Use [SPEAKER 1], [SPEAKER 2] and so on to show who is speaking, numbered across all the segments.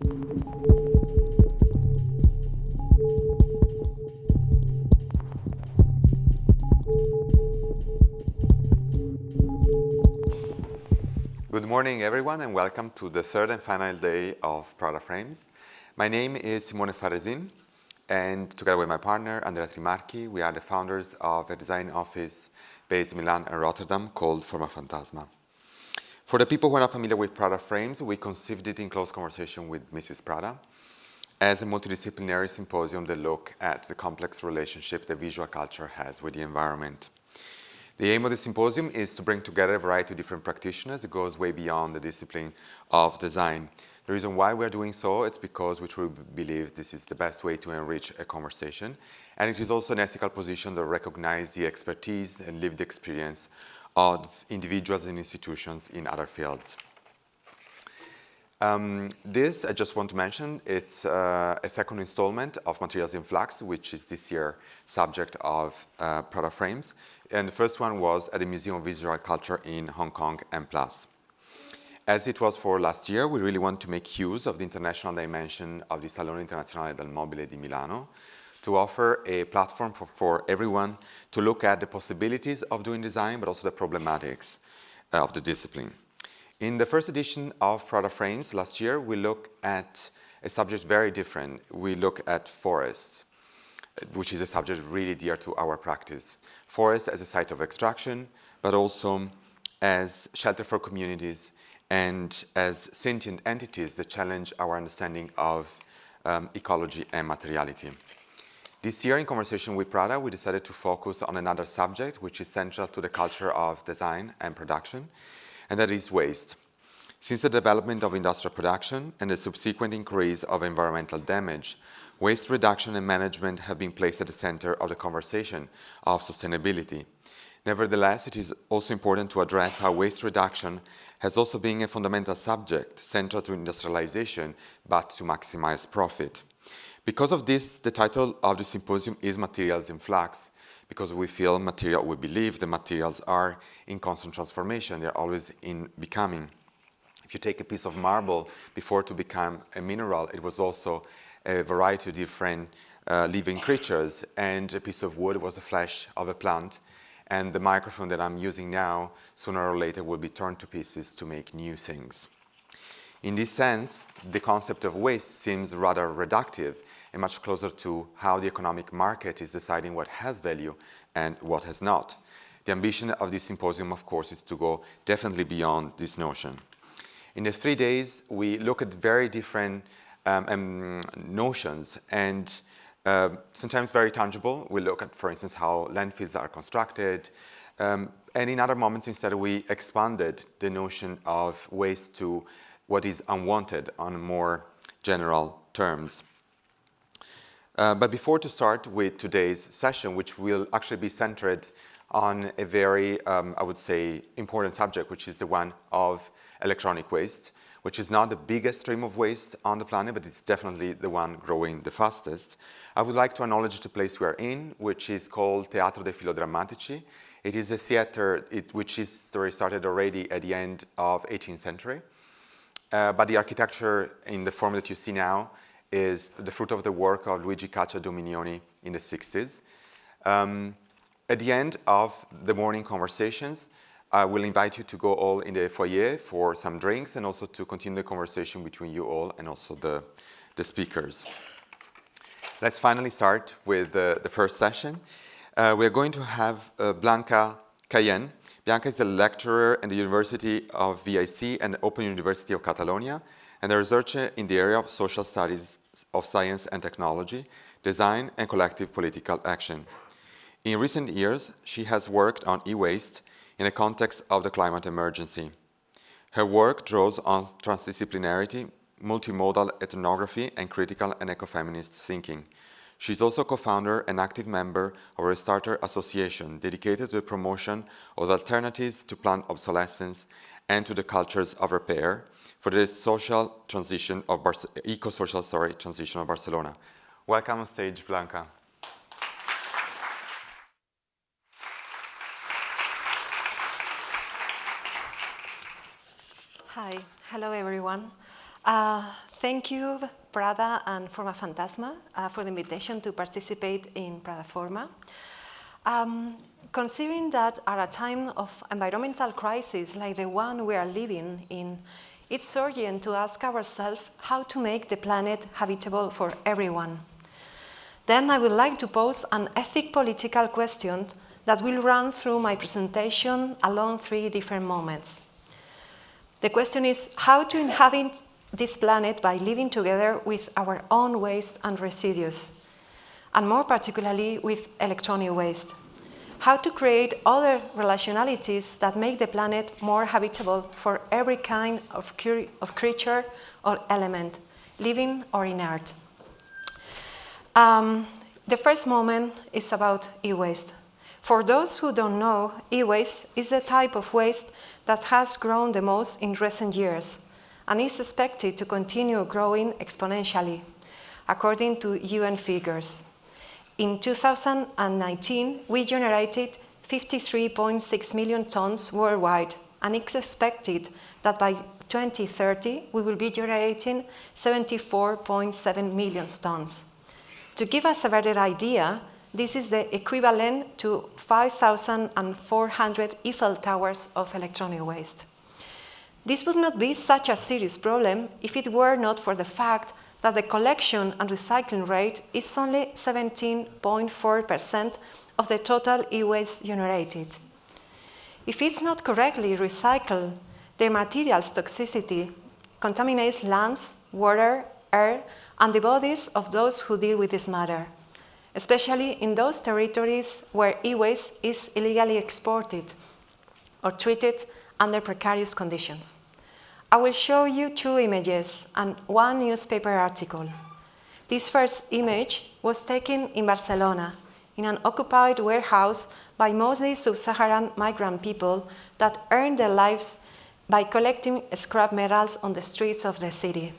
[SPEAKER 1] Good morning, everyone, and welcome to the third and final day of Prada Frames. My name is Simone Faresin, and together with my partner, Andrea Trimarchi, we are the founders of a design office based in Milan and Rotterdam called Formafantasma. For the people who are not familiar with Prada Frames, we conceived it in close conversation with Mrs. Prada as a multidisciplinary symposium that look at the complex relationship that visual culture has with the environment. The aim of the symposium is to bring together a variety of different practitioners that goes way beyond the discipline of design. The reason why we're doing so is because we truly believe this is the best way to enrich a conversation, and it is also an ethical position that recognizes the expertise and lived experience of individuals and institutions in other fields. This, I just want to mention, it's a second installment of Materials in Flux, which is this year subject of Prada Frames. And the first one was at the Museum of Visual Culture in Hong Kong and Plus. As it was for last year, we really want to make use of the international dimension of the Salone Internazionale del Mobile di Milano to offer a platform for everyone to look at the possibilities of doing design, but also the problematics of the discipline. In the first edition of Prada Frames last year, we look at a subject very different. We look at forests, which is a subject really dear to our practice. Forests as a site of extraction, but also as shelter for communities and as sentient entities that challenge our understanding of ecology and materiality. This year, in conversation with Prada, we decided to focus on another subject which is central to the culture of design and production, and that is waste. Since the development of industrial production and the subsequent increase of environmental damage, waste reduction and management have been placed at the center of the conversation of sustainability. Nevertheless, it is also important to address how waste reduction has also been a fundamental subject, central to industrialization, but to maximize profit. Because of this, the title of the symposium is Materials in Flux, because we believe the materials are in constant transformation, they're always in becoming. If you take a piece of marble before to become a mineral, it was also a variety of different living creatures, and a piece of wood was the flesh of a plant, and the microphone that I'm using now, sooner or later, will be torn to pieces to make new things. In this sense, the concept of waste seems rather reductive and much closer to how the economic market is deciding what has value and what has not. The ambition of this symposium, of course, is to go definitely beyond this notion. In the 3 days, we look at very different notions and sometimes very tangible. We look at, for instance, how landfills are constructed. And in other moments, instead, we expanded the notion of waste to what is unwanted on more general terms. But before to start with today's session, which will actually be centered on a very, I would say, important subject, which is the one of electronic waste, which is not the biggest stream of waste on the planet, but it's definitely the one growing the fastest. I would like to acknowledge the place we are in, which is called Teatro dei Filodrammatici. It is a theater which is started already at the end of 18th century. But the architecture in the form that you see now is the fruit of the work of Luigi Caccia Dominioni in the 60s. At the end of the morning conversations, I will invite you to go all in the foyer for some drinks and also to continue the conversation between you all and also the speakers. Let's finally start with the first session. We're going to have BLANCA CALLÉN. Bianca is a lecturer in the University of VIC and the Open University of Catalonia, and a researcher in the area of social studies of science and technology, design, and collective political action. In recent years, she has worked on e-waste in the context of the climate emergency. Her work draws on transdisciplinarity, multimodal ethnography, and critical and ecofeminist thinking. She is also co-founder and active member of a Restarter Association dedicated to the promotion of alternatives to plant obsolescence and to the cultures of repair for the social transition of eco-social transition of Barcelona. Welcome on stage, Blanca.
[SPEAKER 2] Hi, hello everyone. Thank you, Prada and Formafantasma, for the invitation to participate in Prada Forma. Considering that at a time of environmental crisis like the one we are living in, it's urgent to ask ourselves how to make the planet habitable for everyone. Then I would like to pose an ethic-political question that will run through my presentation along 3 different moments. The question is how to inhabit this planet by living together with our own waste and residues, and more particularly with electronic waste. How to create other relationalities that make the planet more habitable for every kind of creature or element, living or inert. The first moment is about e-waste. For those who don't know, e-waste is the type of waste that has grown the most in recent years and is expected to continue growing exponentially, according to UN figures. In 2019, we generated 53.6 million tons worldwide, and it's expected that by 2030, we will be generating 74.7 million tons. To give us a better idea, this is the equivalent to 5,400 Eiffel Towers of electronic waste. This would not be such a serious problem if it were not for the fact that the collection and recycling rate is only 17.4% of the total e-waste generated. If it's not correctly recycled, the material's toxicity contaminates lands, water, air, and the bodies of those who deal with this matter, especially in those territories where e-waste is illegally exported or treated under precarious conditions. I will show you 2 images and 1 newspaper article. This first image was taken in Barcelona, in an occupied warehouse by mostly sub-Saharan migrant people that earned their lives by collecting scrap metals on the streets of the city.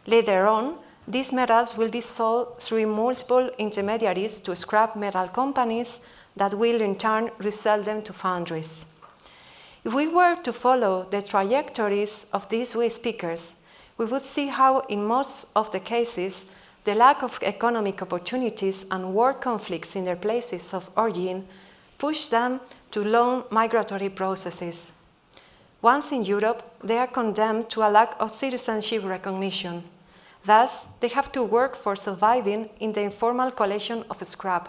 [SPEAKER 2] Later on, these metals will be sold through multiple intermediaries to scrap metal companies that will in turn resell them to foundries. If we were to follow the trajectories of these waste pickers, we would see how, in most of the cases, the lack of economic opportunities and war conflicts in their places of origin push them to long migratory processes. Once in Europe, they are condemned to a lack of citizenship recognition. Thus, they have to work for surviving in the informal collection of scrap,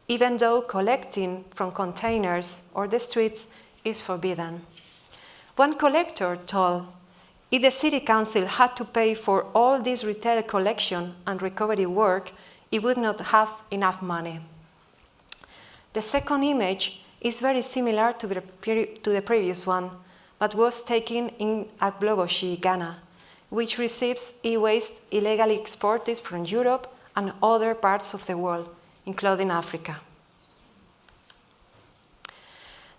[SPEAKER 2] even though collecting from containers or the streets is forbidden. One collector told, if the city council had to pay for all this retail collection and recovery work, it would not have enough money. The second image is very similar to the previous one, but was taken in Agbogbloshie, Ghana, which receives e-waste illegally exported from Europe and other parts of the world, including Africa.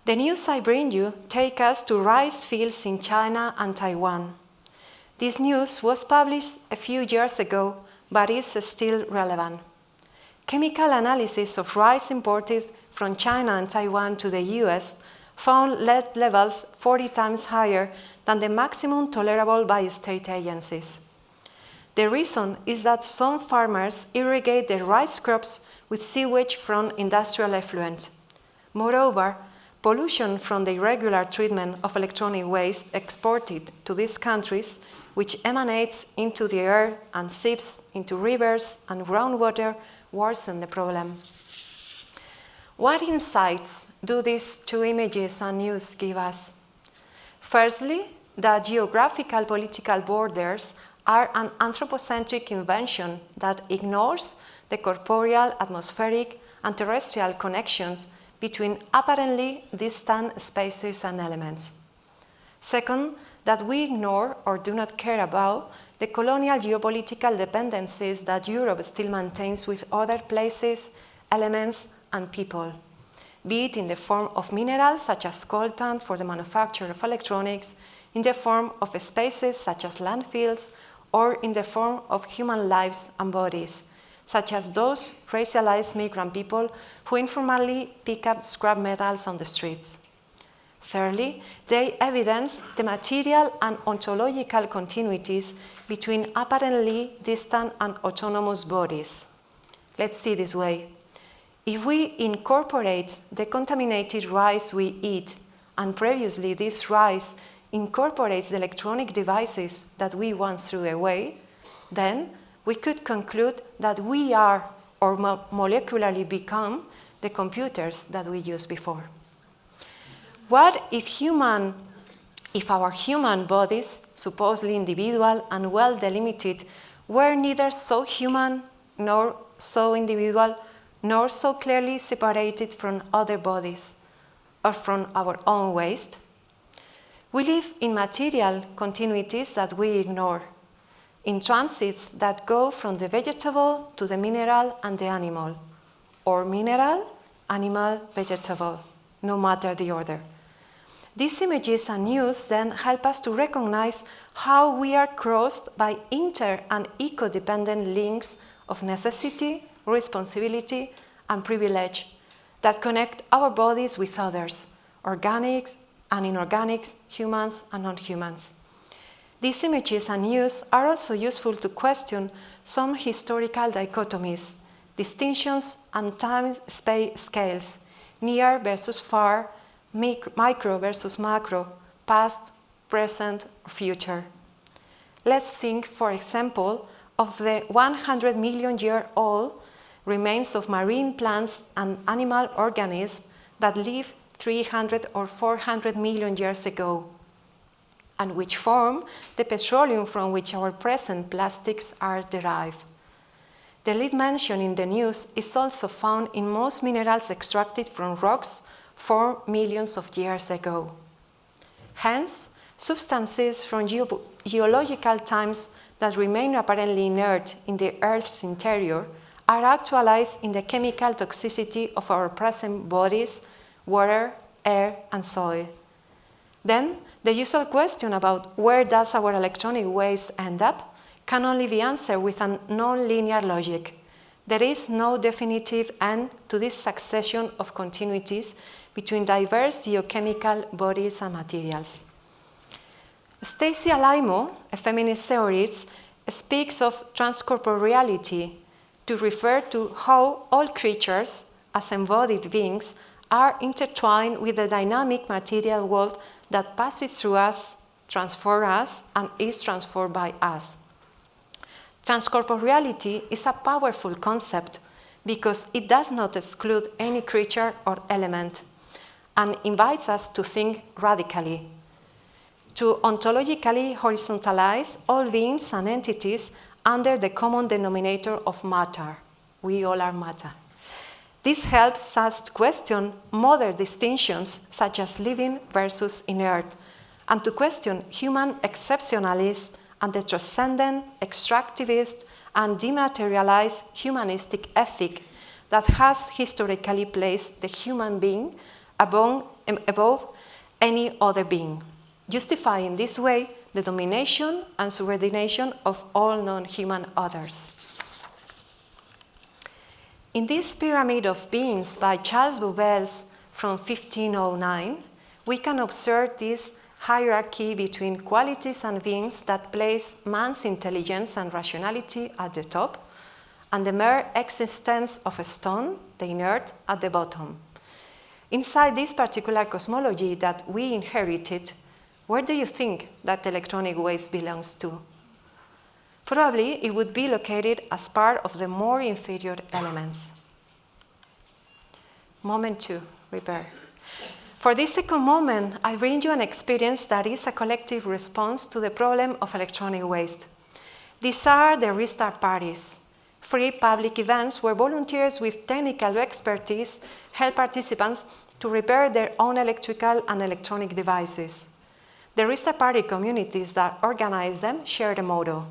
[SPEAKER 2] The news I bring you take us to rice fields in China and Taiwan. This news was published a few years ago, but is still relevant. Chemical analysis of rice imported from China and Taiwan to the US found lead levels 40 times higher than the maximum tolerable by state agencies. The reason is that some farmers irrigate their rice crops with sewage from industrial effluent. Moreover, pollution from the irregular treatment of electronic waste exported to these countries, which emanates into the air and seeps into rivers and groundwater, worsen the problem. What insights do these 2 images and news give us? Firstly, that geographical political borders are an anthropocentric invention that ignores the corporeal, atmospheric, and terrestrial connections between apparently distant spaces and elements. Second, that we ignore or do not care about the colonial geopolitical dependencies that Europe still maintains with other places, elements, and people, be it in the form of minerals such as coltan for the manufacture of electronics, in the form of spaces such as landfills, or in the form of human lives and bodies, such as those racialized migrant people who informally pick up scrap metals on the streets. Thirdly, they evidence the material and ontological continuities between apparently distant and autonomous bodies. Let's see this way. If we incorporate the contaminated rice we eat, and previously this rice incorporates the electronic devices that we once threw away, then we could conclude that we are, or molecularly become, the computers that we used before. What if our human bodies, supposedly individual and well delimited, were neither so human nor so individual, nor so clearly separated from other bodies or from our own waste? We live in material continuities that we ignore, in transits that go from the vegetable to the mineral and the animal, or mineral, animal, vegetable, no matter the order. These images and news then help us to recognize how we are crossed by inter- and eco-dependent links of necessity, responsibility, and privilege that connect our bodies with others, organics and inorganics, humans and non-humans. These images and news are also useful to question some historical dichotomies, distinctions and time-space scales, near versus far, micro versus macro, past, present, or future. Let's think, for example, of the 100 million year old remains of marine plants and animal organisms that lived 300 or 400 million years ago, and which form the petroleum from which our present plastics are derived. The lead mentioned in the news is also found in most minerals extracted from rocks 4 millions of years ago. Hence, substances from geological times that remain apparently inert in the Earth's interior are actualized in the chemical toxicity of our present bodies, water, air, and soil. Then, the usual question about where does our electronic waste end up can only be answered with a non-linear logic. There is no definitive end to this succession of continuities between diverse geochemical bodies and materials. Stacy Alaimo, a feminist theorist, speaks of transcorporeality to refer to how all creatures, as embodied beings, are intertwined with the dynamic material world that passes through us, transforms us, and is transformed by us. Transcorporeality is a powerful concept because it does not exclude any creature or element and invites us to think radically, to ontologically horizontalize all beings and entities under the common denominator of matter. We all are matter. This helps us to question modern distinctions such as living versus inert, and to question human exceptionalism and the transcendent, extractivist, and dematerialized humanistic ethic that has historically placed the human being above any other being, justifying this way the domination and subordination of all non-human others. In this pyramid of beings by Charles Babbel from 1509, we can observe this hierarchy between qualities and beings that place man's intelligence and rationality at the top, and the mere existence of a stone, the inert, at the bottom. Inside this particular cosmology that we inherited, where do you think that electronic waste belongs to? Probably it would be located as part of the more inferior elements. Moment 2, repair. For this second moment, I bring you an experience that is a collective response to the problem of electronic waste. These are the restart parties, free public events where volunteers with technical expertise help participants to repair their own electrical and electronic devices. The restart party communities that organize them share the motto: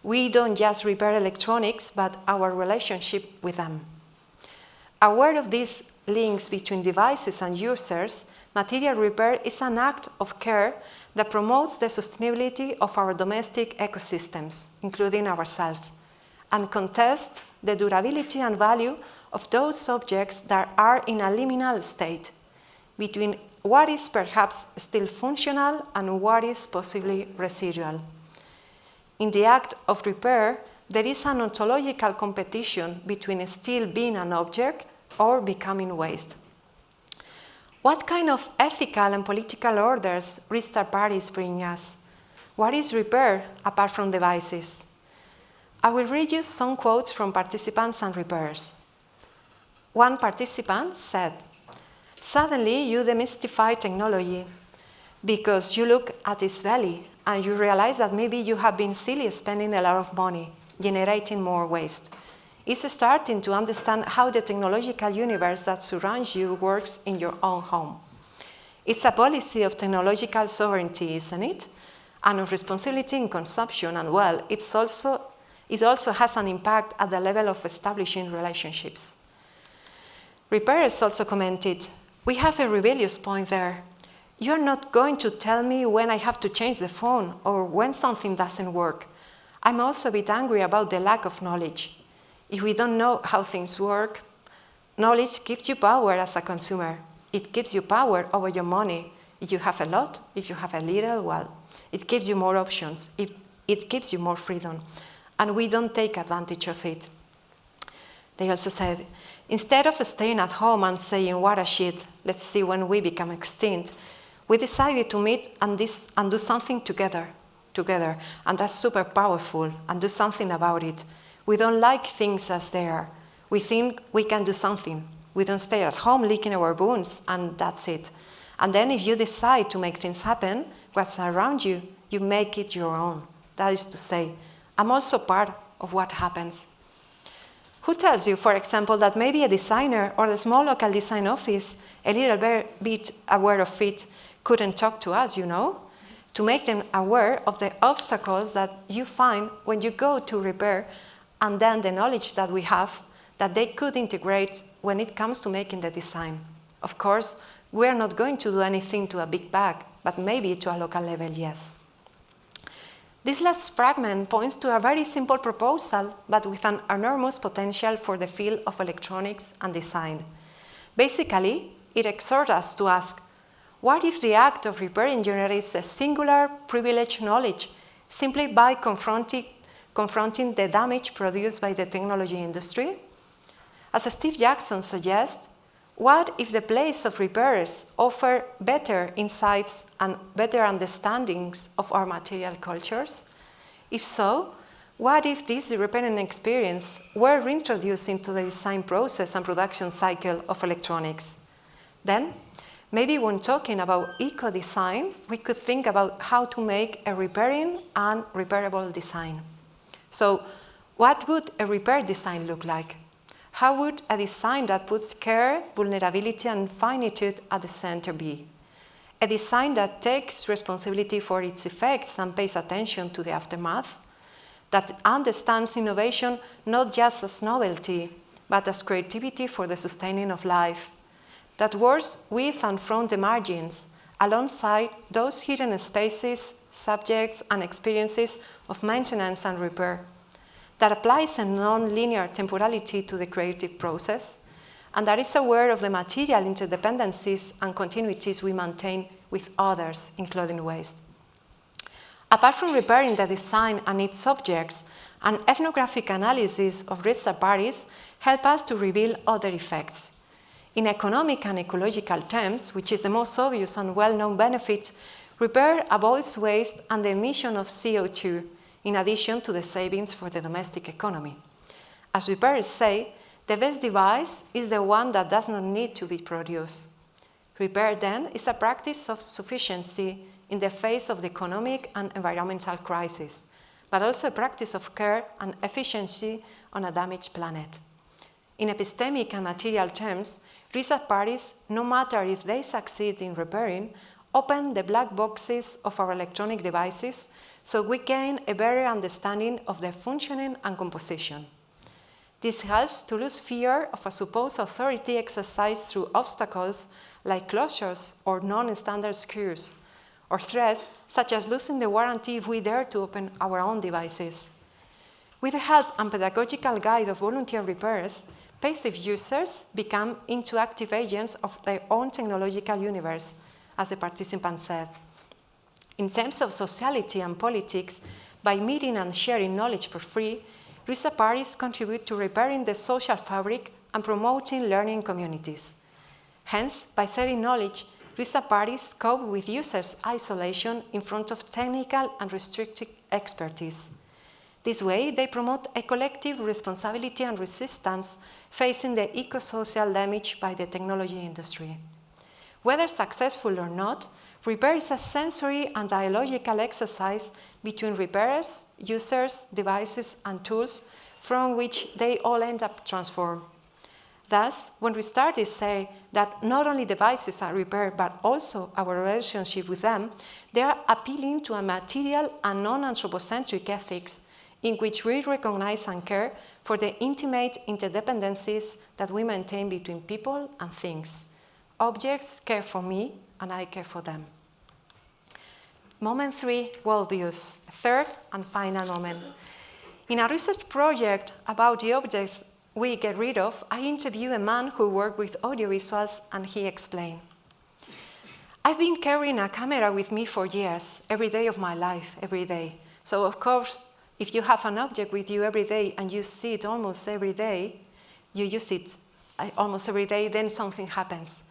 [SPEAKER 2] we don't just repair electronics, but our relationship with them. Aware of these links between devices and users, material repair is an act of care that promotes the sustainability of our domestic ecosystems, including ourselves, and contests the durability and value of those objects that are in a liminal state between what is perhaps still functional and what is possibly residual. In the act of repair, there is an ontological competition between still being an object or becoming waste. What kind of ethical and political orders restart parties bring us? What is repair apart from devices? I will read you some quotes from participants and repairers. One participant said, "Suddenly you demystify technology because you look at its value and you realize that maybe you have been silly spending a lot of money, generating more waste. It's starting to understand how the technological universe that surrounds you works in your own home. It's a policy of technological sovereignty, isn't it? And of responsibility in consumption, and well, it also has an impact at the level of establishing relationships." Repairers also commented, "We have a rebellious point there. You're not going to tell me when I have to change the phone or when something doesn't work. I'm also a bit angry about the lack of knowledge. If we don't know how things work, knowledge gives you power as a consumer. It gives you power over your money. If you have a lot, if you have a little, well, it gives you more options. It gives you more freedom. And we don't take advantage of it." They also said, "Instead of staying at home and saying, 'What a shit, let's see when we become extinct,' we decided to meet and do something together, and that's super powerful, and do something about it. We don't like things as they are. We think we can do something. We don't stay at home licking our wounds, and that's it. And then if you decide to make things happen, what's around you, you make it your own. That is to say, I'm also part of what happens." Who tells you, for example, that maybe a designer or a small local design office, a little bit aware of it, couldn't talk to us, to make them aware of the obstacles that you find when you go to repair, and then the knowledge that we have that they could integrate when it comes to making the design. Of course, we're not going to do anything to a big bag, but maybe to a local level, yes. This last fragment points to a very simple proposal, but with an enormous potential for the field of electronics and design. Basically, it exhorts us to ask, what if the act of repairing generates a singular privileged knowledge simply by confronting the damage produced by the technology industry? As Steve Jackson suggests, what if the place of repairers offer better insights and better understandings of our material cultures? If so, what if this repairing experience were reintroduced into the design process and production cycle of electronics? Then, maybe when talking about eco-design, we could think about how to make a repairing and repairable design. So, what would a repair design look like? How would a design that puts care, vulnerability, and finitude at the center be? A design that takes responsibility for its effects and pays attention to the aftermath? That understands innovation not just as novelty, but as creativity for the sustaining of life? That works with and from the margins, alongside those hidden spaces, subjects, and experiences of maintenance and repair? That applies a non-linear temporality to the creative process, and that is aware of the material interdependencies and continuities we maintain with others, including waste. Apart from repairing the design and its subjects, an ethnographic analysis of restart parties help us to reveal other effects. In economic and ecological terms, which is the most obvious and well-known benefit, repair avoids waste and the emission of CO2, in addition to the savings for the domestic economy. As repairers say, the best device is the one that does not need to be produced. Repair, then, is a practice of sufficiency in the face of the economic and environmental crisis, but also a practice of care and efficiency on a damaged planet. In epistemic and material terms, restart parties, no matter if they succeed in repairing, open the black boxes of our electronic devices so we gain a better understanding of their functioning and composition. This helps to lose fear of a supposed authority exercised through obstacles like closures or non-standard screws, or threats such as losing the warranty if we dare to open our own devices. With the help and pedagogical guide of volunteer repairers, passive users become interactive agents of their own technological universe, as the participant said. In terms of sociality and politics, by meeting and sharing knowledge for free, research parties contribute to repairing the social fabric and promoting learning communities. Hence, by sharing knowledge, research parties cope with users' isolation in front of technical and restricted expertise. This way, they promote a collective responsibility and resistance facing the eco-social damage by the technology industry. Whether successful or not, repair is a sensory and dialogical exercise between repairers, users, devices, and tools from which they all end up transformed. Thus, when restartists say that not only devices are repaired, but also our relationship with them, they are appealing to a material and non-anthropocentric ethics in which we recognize and care for the intimate interdependencies that we maintain between people and things. Objects care for me, and I care for them. Moment 3, worldviews, third and final moment. In a research project about the objects we get rid of, I interviewed a man who worked with audiovisuals, and he explained, I've been carrying a camera with me for years, every day of my life, every day. So of course, if you have an object with you every day and you see it almost every day, you use it almost every day, then something happens.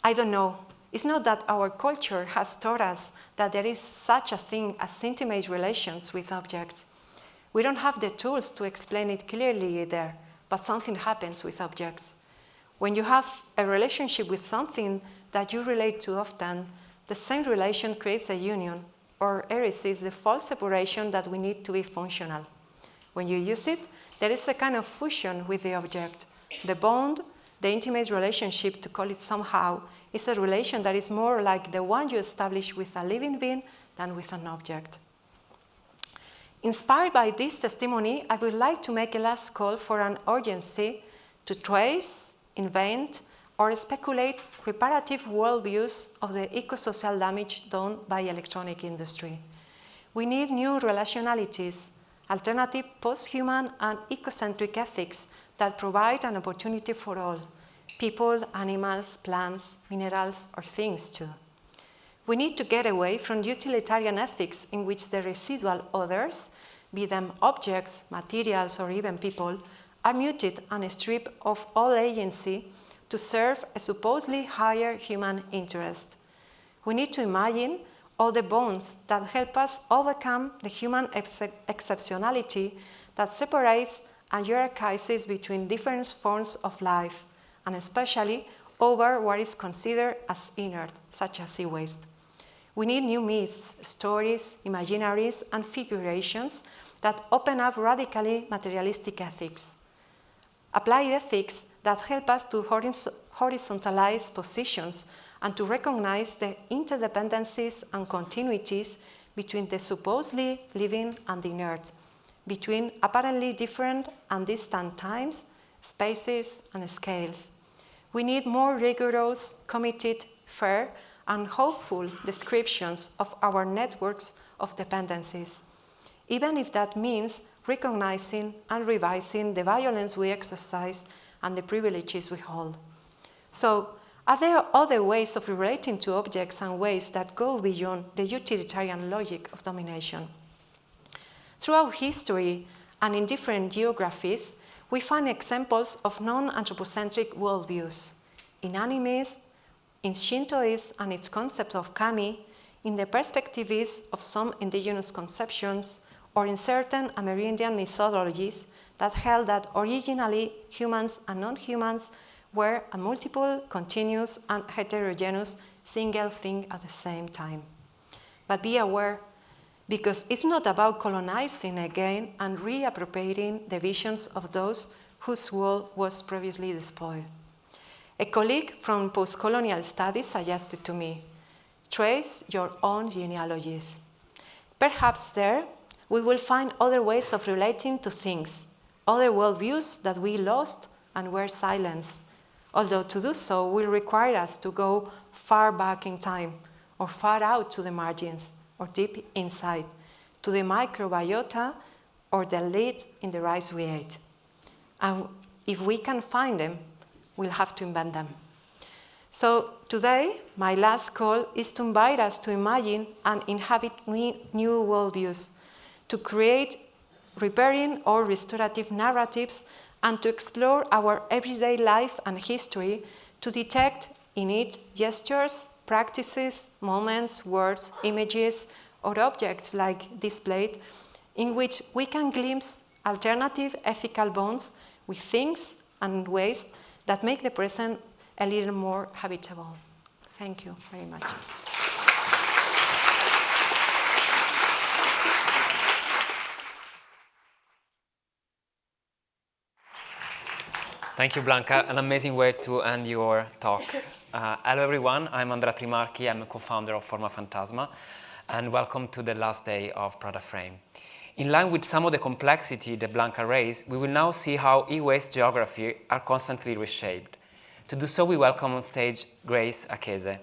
[SPEAKER 2] I don't know. It's not that our culture has taught us that there is such a thing as intimate relations with objects. We don't have the tools to explain it clearly either, but something happens with objects. When you have a relationship with something that you relate to often, the same relation creates a union, or erases the false separation that we need to be functional. When you use it, there is a kind of fusion with the object. The bond, the intimate relationship, to call it somehow, is a relation that is more like the one you establish with a living being than with an object. Inspired by this testimony, I would like to make a last call for an urgency to trace, invent, or speculate reparative worldviews of the eco-social damage done by electronic industry. We need new relationalities, alternative post-human and ecocentric ethics that provide an opportunity for all, people, animals, plants, minerals, or things too. We need to get away from utilitarian ethics in which the residual others, be them objects, materials, or even people, are muted and stripped of all agency to serve a supposedly higher human interest. We need to imagine all the bonds that help us overcome the human exceptionality that separates and hierarchizes between different forms of life, and especially over what is considered as inert, such as e-waste. We need new myths, stories, imaginaries, and figurations that open up radically materialistic ethics. Applied ethics that help us to horizontalize positions and to recognize the interdependencies and continuities between the supposedly living and the inert, between apparently different and distant times, spaces, and scales. We need more rigorous, committed, fair, and hopeful descriptions of our networks of dependencies, even if that means recognizing and revising the violence we exercise and the privileges we hold. So, are there other ways of relating to objects and ways that go beyond the utilitarian logic of domination? Throughout history and in different geographies, we find examples of non-anthropocentric worldviews in animism, in Shintoism and its concept of kami, in the perspectives of some indigenous conceptions, or in certain Amerindian methodologies that held that originally humans and non-humans were a multiple, continuous, and heterogeneous single thing at the same time. But be aware, because it's not about colonizing again and reappropriating the visions of those whose world was previously despoiled. A colleague from post-colonial studies suggested to me, trace your own genealogies. Perhaps there we will find other ways of relating to things, other worldviews that we lost and were silenced, although to do so will require us to go far back in time, or far out to the margins, or deep inside, to the microbiota or the lead in the rice we ate. And if we can find them, we'll have to invent them. So today, my last call is to invite us to imagine and inhabit new worldviews, to create repairing or restorative narratives, and to explore our everyday life and history to detect in it gestures, practices, moments, words, images, or objects like displayed, in which we can glimpse alternative ethical bonds with things and ways that make the present a little more habitable. Thank you very much.
[SPEAKER 3] Thank you, Blanca. An amazing way to end your talk. Hello, everyone. I'm Andrea Trimarchi. I'm a co-founder of Formafantasma, and welcome to the last day of Prada Frame. In line with some of the complexity that Blanca raised, we will now see how e-waste geography are constantly reshaped. To do so, we welcome on stage Grace Akese.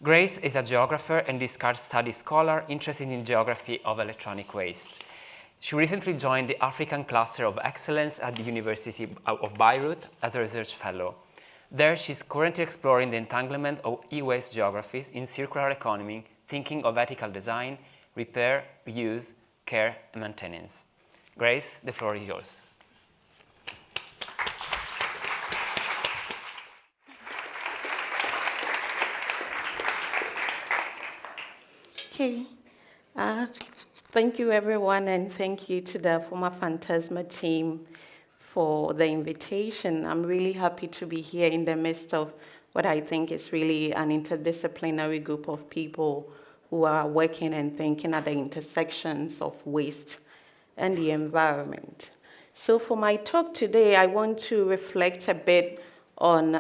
[SPEAKER 3] Grace is a geographer and discard studies scholar interested in geography of electronic waste. She recently joined the African Cluster of Excellence at the University of Bayreuth as a research fellow. There, she's currently exploring the entanglement of e-waste geographies in circular economy, thinking of ethical design, repair, reuse, care, and maintenance. Grace, the floor is yours.
[SPEAKER 4] Okay. Thank you, everyone, and thank you to the Formafantasma team for the invitation. I'm really happy to be here in the midst of what I think is really an interdisciplinary group of people who are working and thinking at the intersections of waste and the environment. So for my talk today, I want to reflect a bit on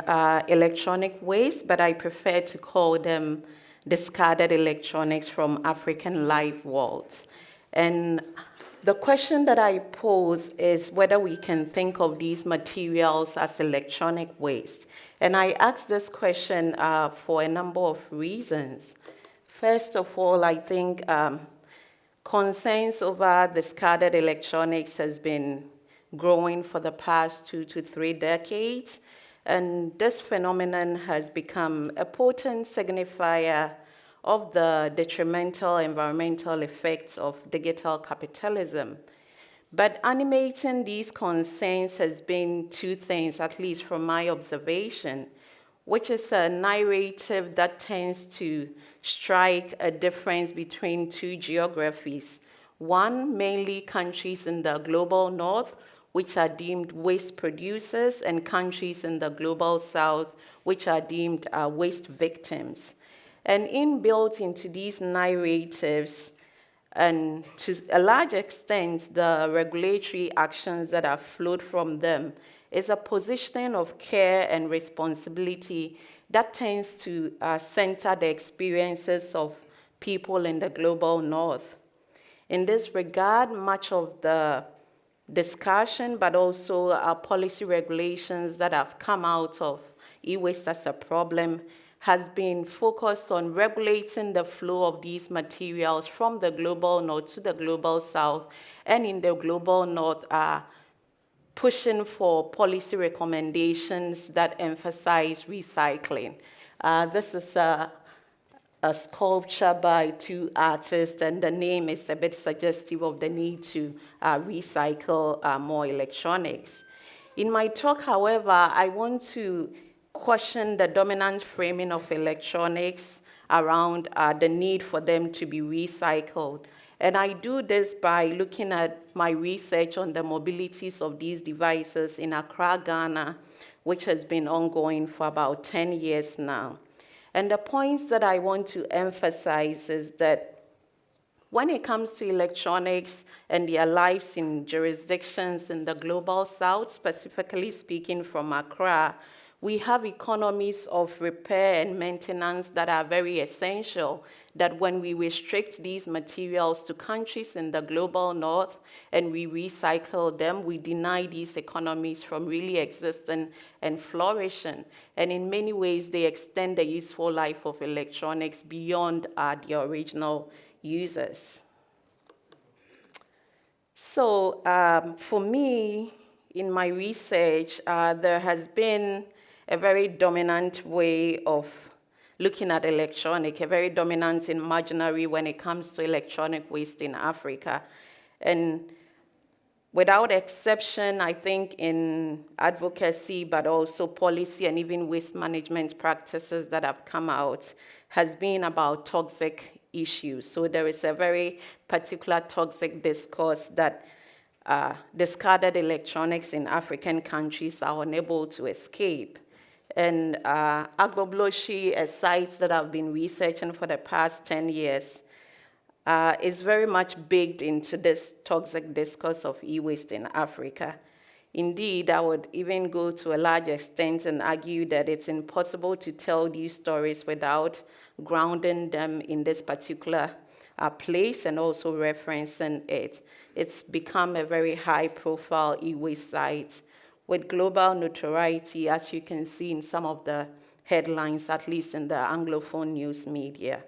[SPEAKER 4] electronic waste, but I prefer to call them discarded electronics from African life worlds. And the question that I pose is whether we can think of these materials as electronic waste. And I ask this question for a number of reasons. First of all, I think concerns over discarded electronics has been growing for the past 2 to 3 decades. And this phenomenon has become a potent signifier of the detrimental environmental effects of digital capitalism. But animating these concerns has been 2 things, at least from my observation, which is a narrative that tends to strike a difference between 2 geographies. One, mainly countries in the global north, which are deemed waste producers, and countries in the global south, which are deemed waste victims. And inbuilt into these narratives, and to a large extent, the regulatory actions that have flowed from them, is a positioning of care and responsibility that tends to center the experiences of people in the global north. In this regard, much of the discussion, but also our policy regulations that have come out of e-waste as a problem has been focused on regulating the flow of these materials from the global north to the global south, and in the global north pushing for policy recommendations that emphasize recycling. This is a sculpture by 2 artists, and the name is a bit suggestive of the need to recycle more electronics. In my talk, however, I want to question the dominant framing of electronics around the need for them to be recycled. And I do this by looking at my research on the mobilities of these devices in Accra, Ghana, which has been ongoing for about 10 years now. And the points that I want to emphasize is that when it comes to electronics and their lives in jurisdictions in the global south, specifically speaking from Accra, we have economies of repair and maintenance that are very essential, that when we restrict these materials to countries in the global north and we recycle them, we deny these economies from really existing and flourishing. And in many ways, they extend the useful life of electronics beyond the original users. So for me, in my research, there has been a very dominant way of looking at electronic, a very dominant imaginary when it comes to electronic waste in Africa. And without exception, I think in advocacy, but also policy and even waste management practices that have come out, has been about toxic issues. So there is a very particular toxic discourse that discarded electronics in African countries are unable to escape. And Agbobloshi, a site that I've been researching for the past 10 years, is very much baked into this toxic discourse of e-waste in Africa. Indeed, I would even go to a large extent and argue that it's impossible to tell these stories without grounding them in this particular place and also referencing it. It's become a very high-profile e-waste site with global notoriety, as you can see in some of the headlines, at least in the Anglophone news media.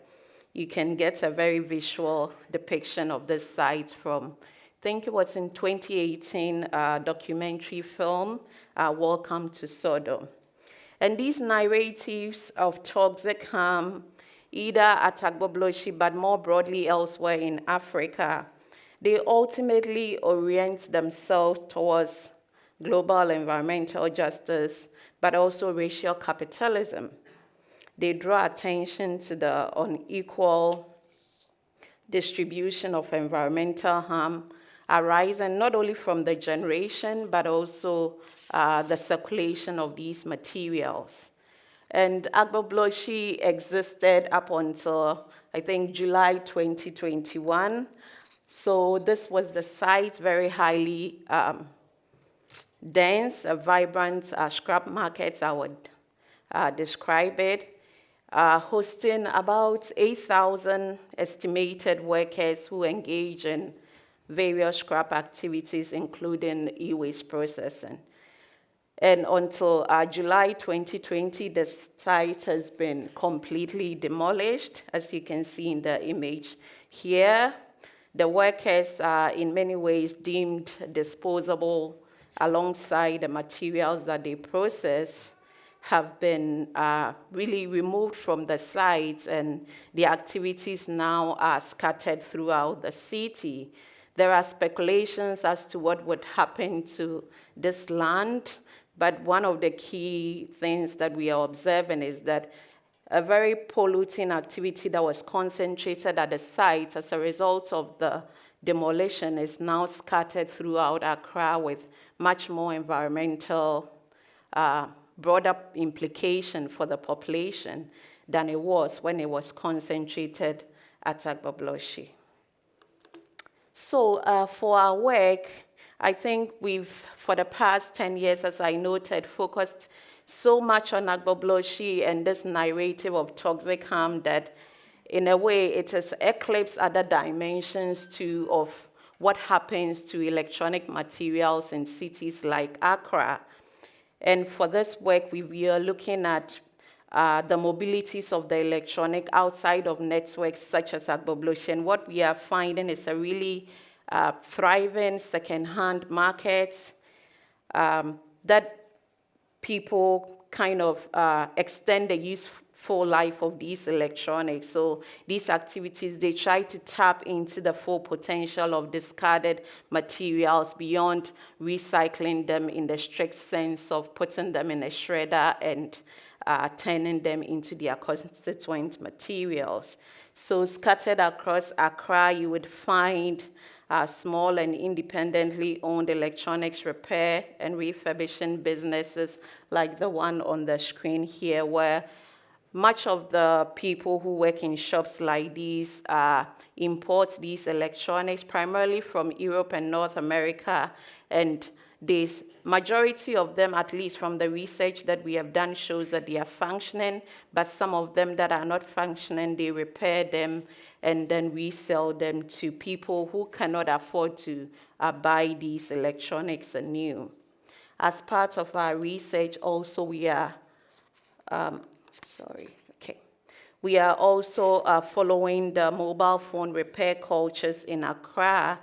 [SPEAKER 4] You can get a very visual depiction of this site from, I think it was in 2018, documentary film, Welcome to Sodom. And these narratives of toxic harm, either at Agbobloshi, but more broadly elsewhere in Africa, they ultimately orient themselves towards global environmental justice, but also racial capitalism. They draw attention to the unequal distribution of environmental harm arising not only from the generation, but also the circulation of these materials. And Agbobloshi existed up until, I think, July 2021. So this was the site, very highly dense, vibrant scrap market, I would describe it, hosting about 8,000 estimated workers who engage in various scrap activities, including e-waste processing. And until July 2020, the site has been completely demolished, as you can see in the image here. The workers are in many ways deemed disposable alongside the materials that they process have been really removed from the site, and the activities now are scattered throughout the city. There are speculations as to what would happen to this land, but one of the key things that we are observing is that a very polluting activity that was concentrated at the site as a result of the demolition is now scattered throughout Accra with much more environmental broader implication for the population than it was when it was concentrated at Agbobloshi. So for our work, I think we've, for the past 10 years, as I noted, focused so much on Agbobloshi and this narrative of toxic harm that, in a way, it has eclipsed other dimensions too of what happens to electronic materials in cities like Accra. And for this work, we are looking at the mobilities of the electronic outside of networks such as Agbobloshi. And what we are finding is a really thriving second-hand market that people kind of extend the useful life of these electronics. So these activities, they try to tap into the full potential of discarded materials beyond recycling them in the strict sense of putting them in a shredder and turning them into their constituent materials. So scattered across Accra, you would find small and independently owned electronics repair and refurbishing businesses like the one on the screen here, where much of the people who work in shops like these import these electronics primarily from Europe and North America, and the majority of them, at least from the research that we have done, shows that they are functioning, but some of them that are not functioning, they repair them and then resell them to people who cannot afford to buy these electronics anew. As part of our research, also we are, we are also following the mobile phone repair cultures in Accra.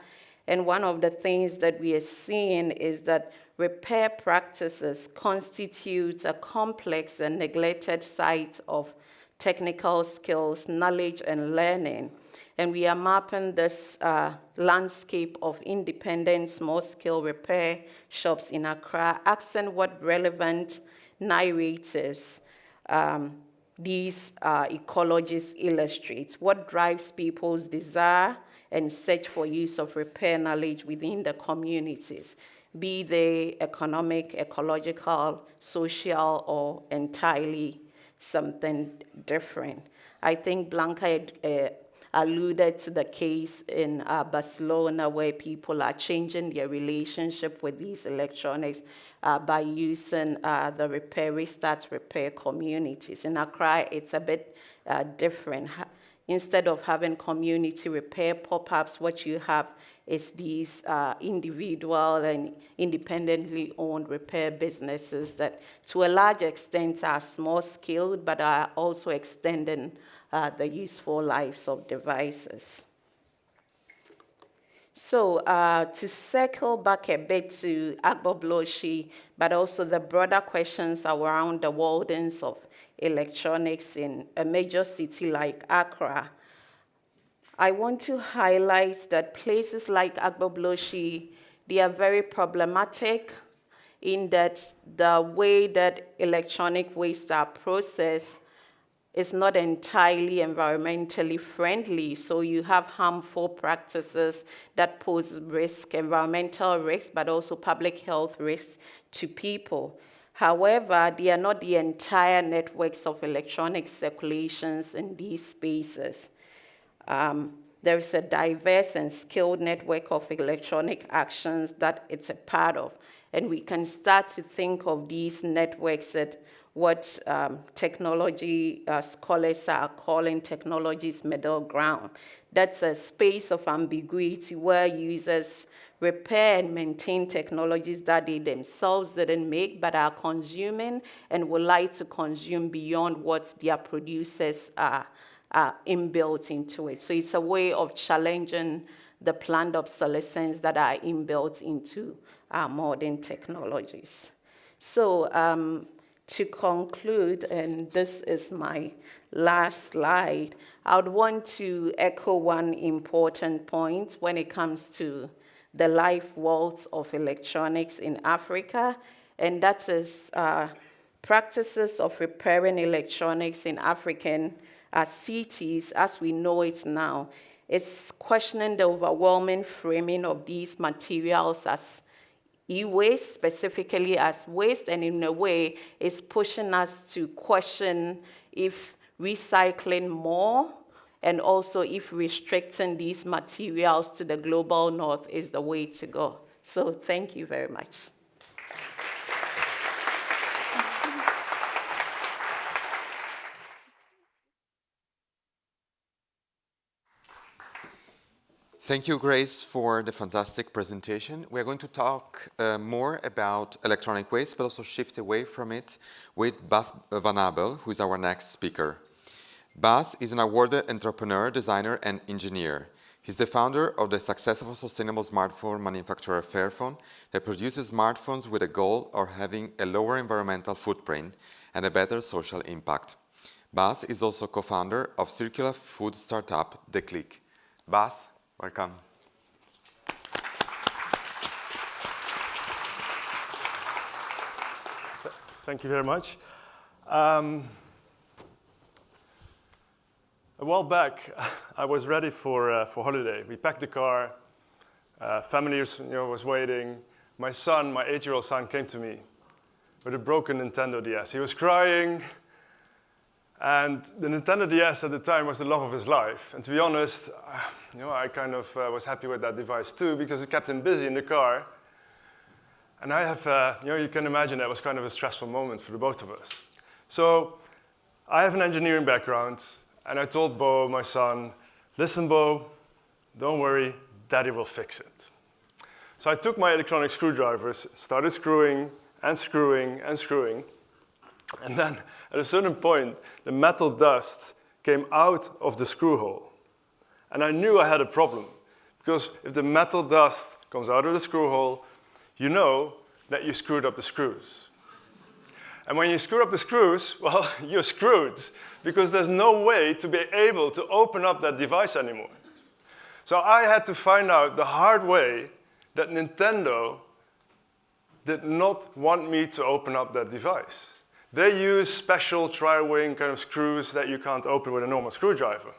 [SPEAKER 4] And one of the things that we are seeing is that repair practices constitute a complex and neglected site of technical skills, knowledge, and learning. And we are mapping this landscape of independent small-scale repair shops in Accra, asking what relevant narratives these ecologies illustrate, what drives people's desire and search for use of repair knowledge within the communities, be they economic, ecological, social, or entirely something different. I think BLANCA alluded to the case in Barcelona where people are changing their relationship with these electronics by using the restart repair communities. In Accra, it's a bit different. Instead of having community repair pop-ups, what you have is these individual and independently owned repair businesses that to a large extent are small-scaled, but are also extending the useful lives of devices. So to circle back a bit to Agbobloshi, but also the broader questions around the wardens of electronics in a major city like Accra, I want to highlight that places like Agbobloshi, they are very problematic in that the way that electronic waste are processed is not entirely environmentally friendly. So you have harmful practices that pose risk, environmental risks, but also public health risks to people. However, they are not the entire networks of electronic circulations in these spaces. There is a diverse and skilled network of electronic actions that it's a part of. And we can start to think of these networks at what technology scholars are calling technology's middle ground. That's a space of ambiguity where users repair and maintain technologies that they themselves didn't make but are consuming and would like to consume beyond what their producers are inbuilt into it. So it's a way of challenging the planned obsolescence that are inbuilt into modern technologies. So to conclude, and this is my last slide, I would want to echo one important point when it comes to the life worlds of electronics in Africa, and that is practices of repairing electronics in African cities as we know it now. It's questioning the overwhelming framing of these materials as e-waste, specifically as waste, and in a way, it's pushing us to question if recycling more and also if restricting these materials to the global north is the way to go. So thank you very much.
[SPEAKER 1] Thank you, Grace, for the fantastic presentation. We're going to talk more about electronic waste, but also shift away from it with BAS Van Abel, who is our next speaker. BAS is an awarded entrepreneur, designer, and engineer. He's the founder of the successful sustainable smartphone manufacturer Fairphone that produces smartphones with a goal of having a lower environmental footprint and a better social impact. BAS is also co-founder of circular food startup, the Clique. BAS, welcome.
[SPEAKER 5] Thank you very much. A while back, I was ready for holiday. We packed the car, family was waiting. My son, my 8-year-old son, came to me with a broken Nintendo DS. He was crying, and the Nintendo DS at the time was the love of his life. And to be honest, I kind of was happy with that device too, because it kept him busy in the car. And I have, you can imagine that was kind of a stressful moment for the both of us. So I have an engineering background, and I told Bo, my son, listen, Bo, don't worry, Daddy will fix it. So I took my electronic screwdrivers, started screwing and screwing and screwing. And then at a certain point, the metal dust came out of the screw hole. And I knew I had a problem, Because if the metal dust comes out of the screw hole, you know that you screwed up the screws. And when you screw up the screws, well, you're screwed, because there's no way to be able to open up that device anymore. So I had to find out the hard way that Nintendo did not want me to open up that device. They use special tri-wing kind of screws that you can't open with a normal screwdriver.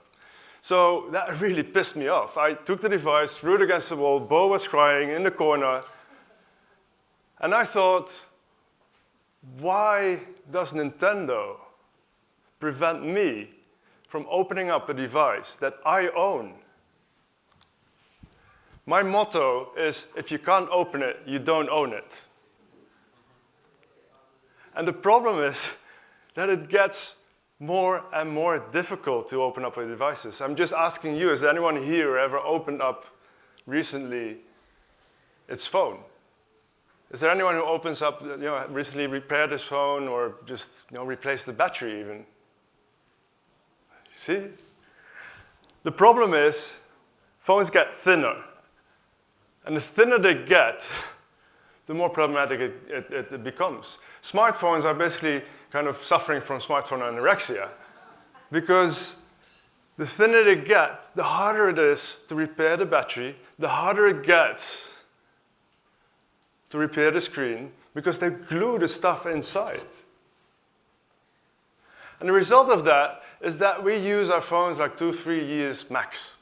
[SPEAKER 5] So that really pissed me off. I took the device, threw it against the wall, Bo was crying in the corner, and I thought, why does Nintendo prevent me from opening up a device that I own? My motto is, if you can't open it, you don't own it. And the problem is that it gets more and more difficult to open up the devices. I'm just asking you, has anyone here ever opened up recently its phone? Is there anyone who opens up, recently repaired his phone or just, replaced the battery even? See? The problem is phones get thinner. And the thinner they get, the more problematic it becomes. Smartphones are basically kind of suffering from smartphone anorexia, because the thinner they get, the harder it is to repair the battery, the harder it gets to repair the screen, because they glue the stuff inside. And the result of that is that we use our phones like 2-3 years max.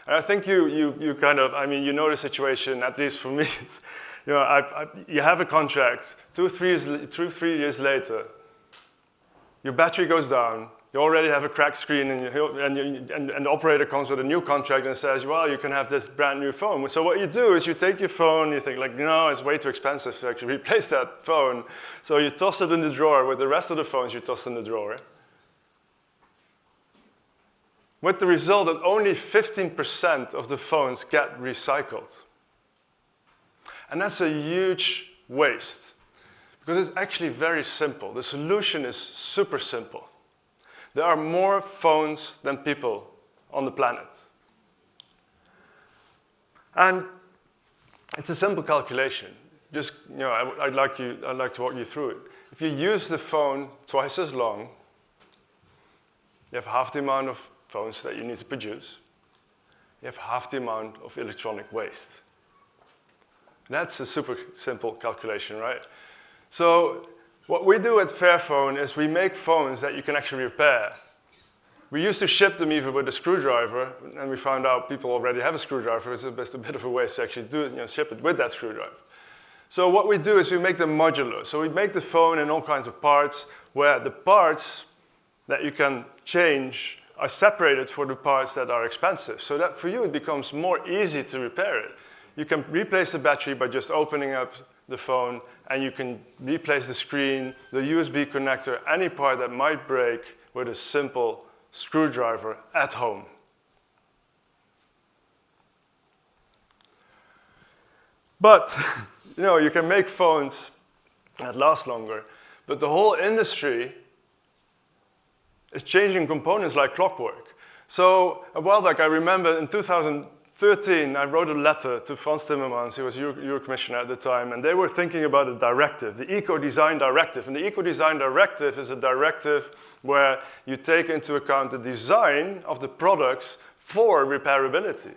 [SPEAKER 5] And I think you kind of, you know the situation, at least for me, it's, you have a contract, 2-3 years later, your battery goes down, you already have a cracked screen, and the operator comes with a new contract and says, well, you can have this brand new phone. So what you do is you take your phone, you think like, it's way too expensive to actually replace that phone. So you toss it in the drawer with the rest of the phones you toss in the drawer. With the result that only 15% of the phones get recycled. And that's a huge waste, because it's actually very simple. The solution is super simple. There are more phones than people on the planet. And it's a simple calculation. Just, I'd like to walk you through it. If you use the phone twice as long, you have half the amount of phones that you need to produce. You have half the amount of electronic waste. That's a super simple calculation, right? So what we do at Fairphone is we make phones that you can actually repair. We used to ship them even with a screwdriver, and we found out people already have a screwdriver. It's a bit of a waste to actually ship it with that screwdriver. So what we do is we make them modular. So we make the phone in all kinds of parts, where the parts that you can change are separated for the parts that are expensive. So that for you it becomes more easy to repair it. You can replace the battery by just opening up the phone, and you can replace the screen, the USB connector, any part that might break with a simple screwdriver at home. But, you can make phones that last longer, but the whole industry is changing components like clockwork. So a while back, I remember in 2013, I wrote a letter to Frans Timmermans, he was Euro Commissioner at the time, and they were thinking about a directive, the Eco-Design Directive. And the Eco-Design Directive is a directive where you take into account the design of the products for repairability.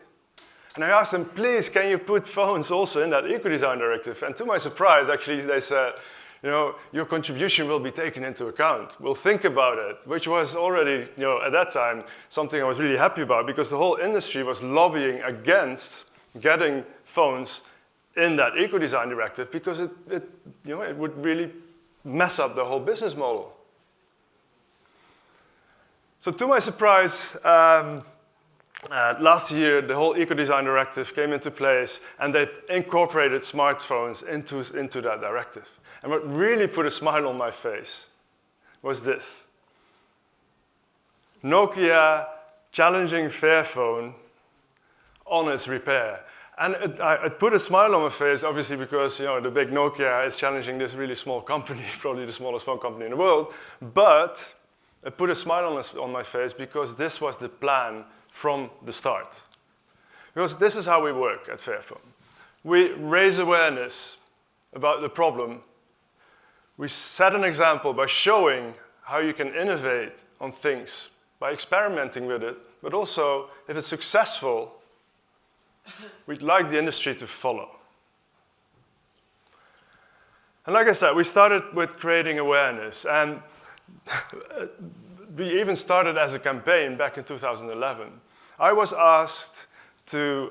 [SPEAKER 5] And I asked them, please, can you put phones also in that Eco-Design Directive? And to my surprise, actually, they said, your contribution will be taken into account. We'll think about it, which was already, at that time, something I was really happy about, because the whole industry was lobbying against getting phones in that Eco-Design Directive, because it would really mess up the whole business model. So to my surprise, last year, the whole Eco-Design Directive came into place, and they've incorporated smartphones into that directive. And what really put a smile on my face was this. Nokia challenging Fairphone on its repair. And it put a smile on my face, obviously, because the big Nokia is challenging this really small company, probably the smallest phone company in the world. But it put a smile on my face because this was the plan from the start. Because this is how we work at Fairphone. We raise awareness about the problem. We set an example by showing how you can innovate on things by experimenting with it, but also, if it's successful, we'd like the industry to follow. And like I said, we started with creating awareness, and we even started as a campaign back in 2011. I was asked to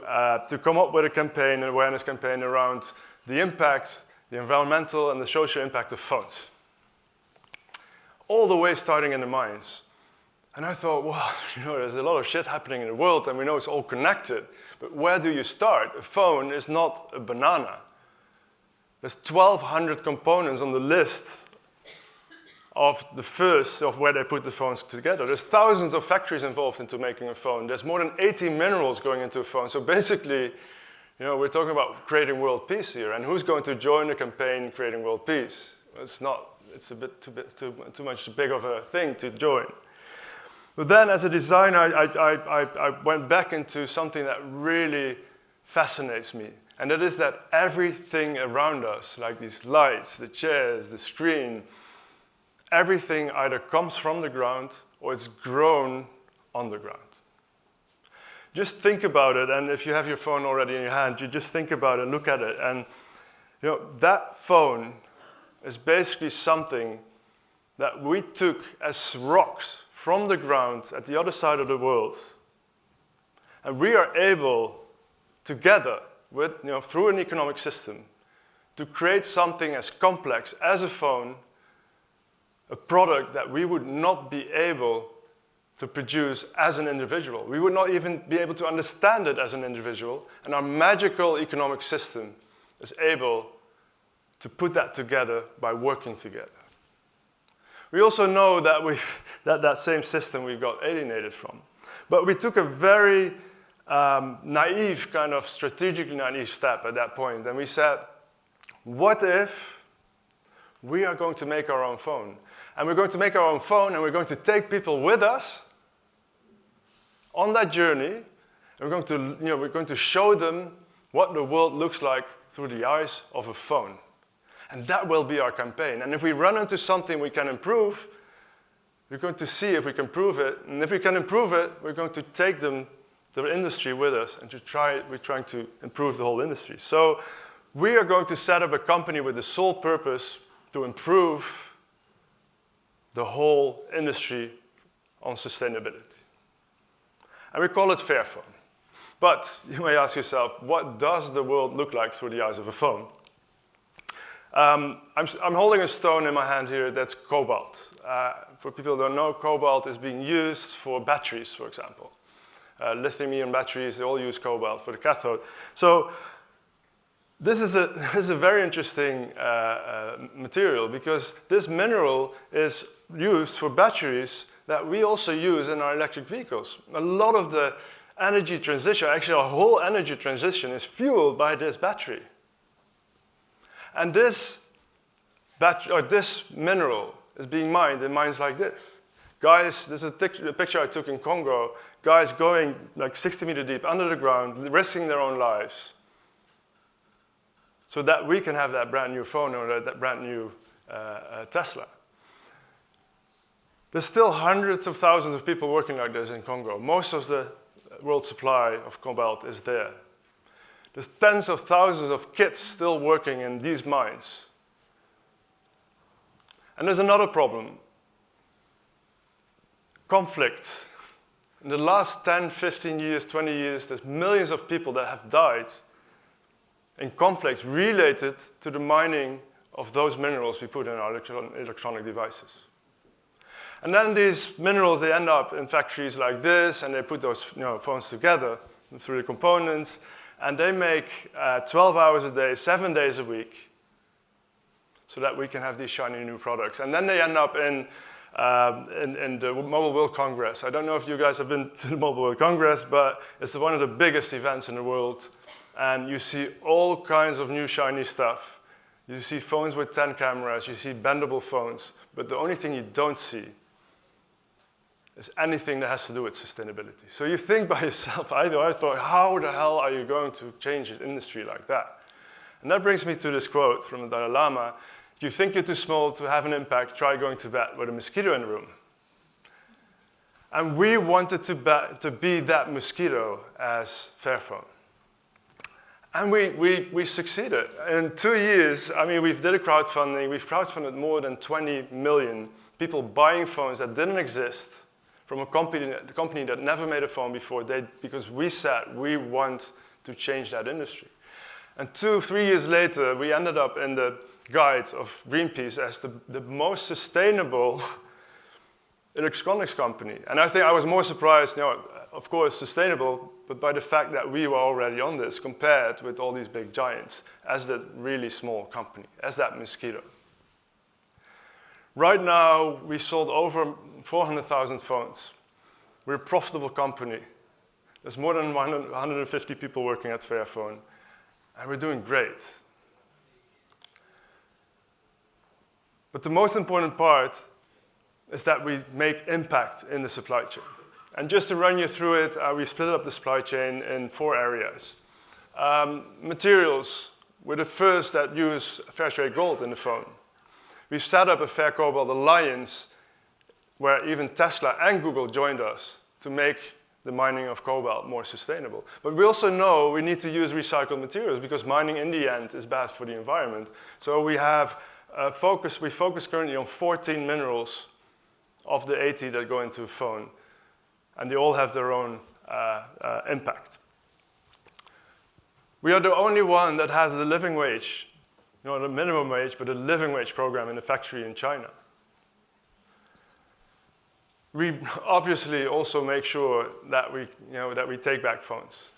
[SPEAKER 5] come up with a campaign, an awareness campaign around the impact, the environmental and the social impact of phones. All the way starting in the mines. And I thought, well, there's a lot of shit happening in the world, and we know it's all connected, but where do you start? A phone is not a banana. There's 1,200 components on the list of the first of where they put the phones together. There's thousands of factories involved into making a phone. There's more than 80 minerals going into a phone. So basically, we're talking about creating world peace here. And who's going to join the campaign creating world peace? It's a bit too much too big of a thing to join. But then as a designer, I went back into something that really fascinates me. And that is that everything around us, like these lights, the chairs, the screen, everything either comes from the ground or it's grown on the ground. Just think about it, and if you have your phone already in your hand, you just think about it, look at it, and that phone is basically something that we took as rocks from the ground at the other side of the world. And we are able, together, through an economic system, to create something as complex as a phone, a product that we would not be able to produce as an individual. We would not even be able to understand it as an individual, and our magical economic system is able to put that together by working together. We also know that that same system we got alienated from. But we took a very naive, kind of strategically naive step at that point, and we said, what if we are going to make our own phone? And we're going to make our own phone, and we're going to take people with us on that journey, and we're going to show them what the world looks like through the eyes of a phone. And that will be our campaign. And if we run into something we can improve, we're going to see if we can improve it. And if we can improve it, we're going to take the industry with us, and we're trying to improve the whole industry. So we are going to set up a company with the sole purpose to improve the whole industry on sustainability. And we call it Fairphone. But you may ask yourself, what does the world look like through the eyes of a phone? I'm holding a stone in my hand here that's cobalt. For people who don't know, cobalt is being used for batteries, for example. Lithium-ion batteries, they all use cobalt for the cathode. So this is a very interesting material, because this mineral is used for batteries that we also use in our electric vehicles. A lot of the energy transition, actually our whole energy transition, is fueled by this battery. And this mineral is being mined in mines like this. Guys, this is a picture I took in Congo. Guys going like 60 meters deep under the ground, risking their own lives, so that we can have that brand new phone or that brand new Tesla. There's still hundreds of thousands of people working like this in Congo. Most of the world supply of cobalt is there. There's tens of thousands of kids still working in these mines. And there's another problem. Conflict. In the last 10, 15 years, 20 years, there's millions of people that have died in conflicts related to the mining of those minerals we put in our electronic devices. And then these minerals, they end up in factories like this, and they put those phones together through the components, and they make 12 hours a day, 7 days a week, so that we can have these shiny new products. And then they end up in the Mobile World Congress. I don't know if you guys have been to the Mobile World Congress, but it's one of the biggest events in the world. And you see all kinds of new shiny stuff. You see phones with 10 cameras, you see bendable phones, but the only thing you don't see is anything that has to do with sustainability. So you think by yourself, I thought, how the hell are you going to change an industry like that? And that brings me to this quote from the Dalai Lama: "If you think you're too small to have an impact, try going to bed with a mosquito in the room." And we wanted to be that mosquito as Fairphone. And we succeeded. In 2 years, I mean, we've did a crowdfunding. We've crowdfunded more than 20 million people buying phones that didn't exist from a company that never made a phone before, because we said we want to change that industry. And 2-3 years later, we ended up in the guide of Greenpeace as the most sustainable electronics company. And I think I was more surprised, you know, of course, sustainable, but by the fact that we were already on this compared with all these big giants as that really small company, as that mosquito. Right now, we sold over 400,000 phones. We're a profitable company. There's more than 150 people working at Fairphone, and we're doing great. But the most important part is that we make impact in the supply chain. And just to run you through it, we split up the supply chain in 4 areas. Materials, we're the first that use fair trade gold in the phone. We've set up a Fair Cobalt Alliance where even Tesla and Google joined us to make the mining of cobalt more sustainable. But we also know we need to use recycled materials because mining in the end is bad for the environment. So we have we focus currently on 14 minerals of the 80 that go into a phone, and they all have their own impact. We are the only one that has the living wage, not the minimum wage, but a living wage program in a factory in China. We obviously also make sure that we take back phones.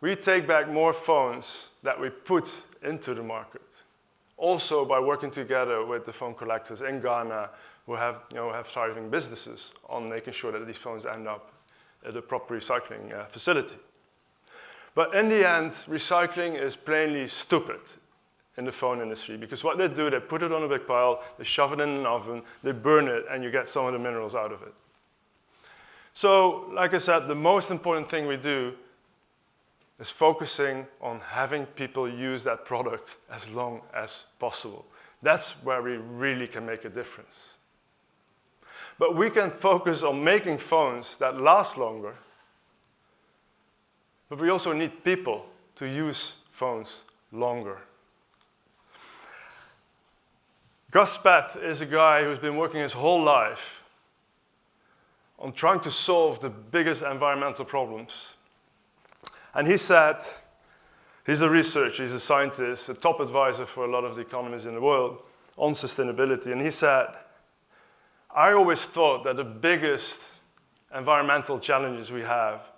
[SPEAKER 5] We take back more phones that we put into the market. Also by working together with the phone collectors in Ghana who have thriving businesses on making sure that these phones end up at a proper recycling facility. But in the end, recycling is plainly stupid in the phone industry, because what they do, they put it on a big pile, they shove it in an oven, they burn it, and you get some of the minerals out of it. So, like I said, the most important thing we do is focusing on having people use that product as long as possible. That's where we really can make a difference. But we can focus on making phones that last longer, but we also need people to use phones longer. Gus Speth is a guy who's been working his whole life on trying to solve the biggest environmental problems. And he said, he's a researcher, he's a scientist, a top advisor for a lot of the economies in the world on sustainability. And he said, I always thought that the biggest environmental challenges we have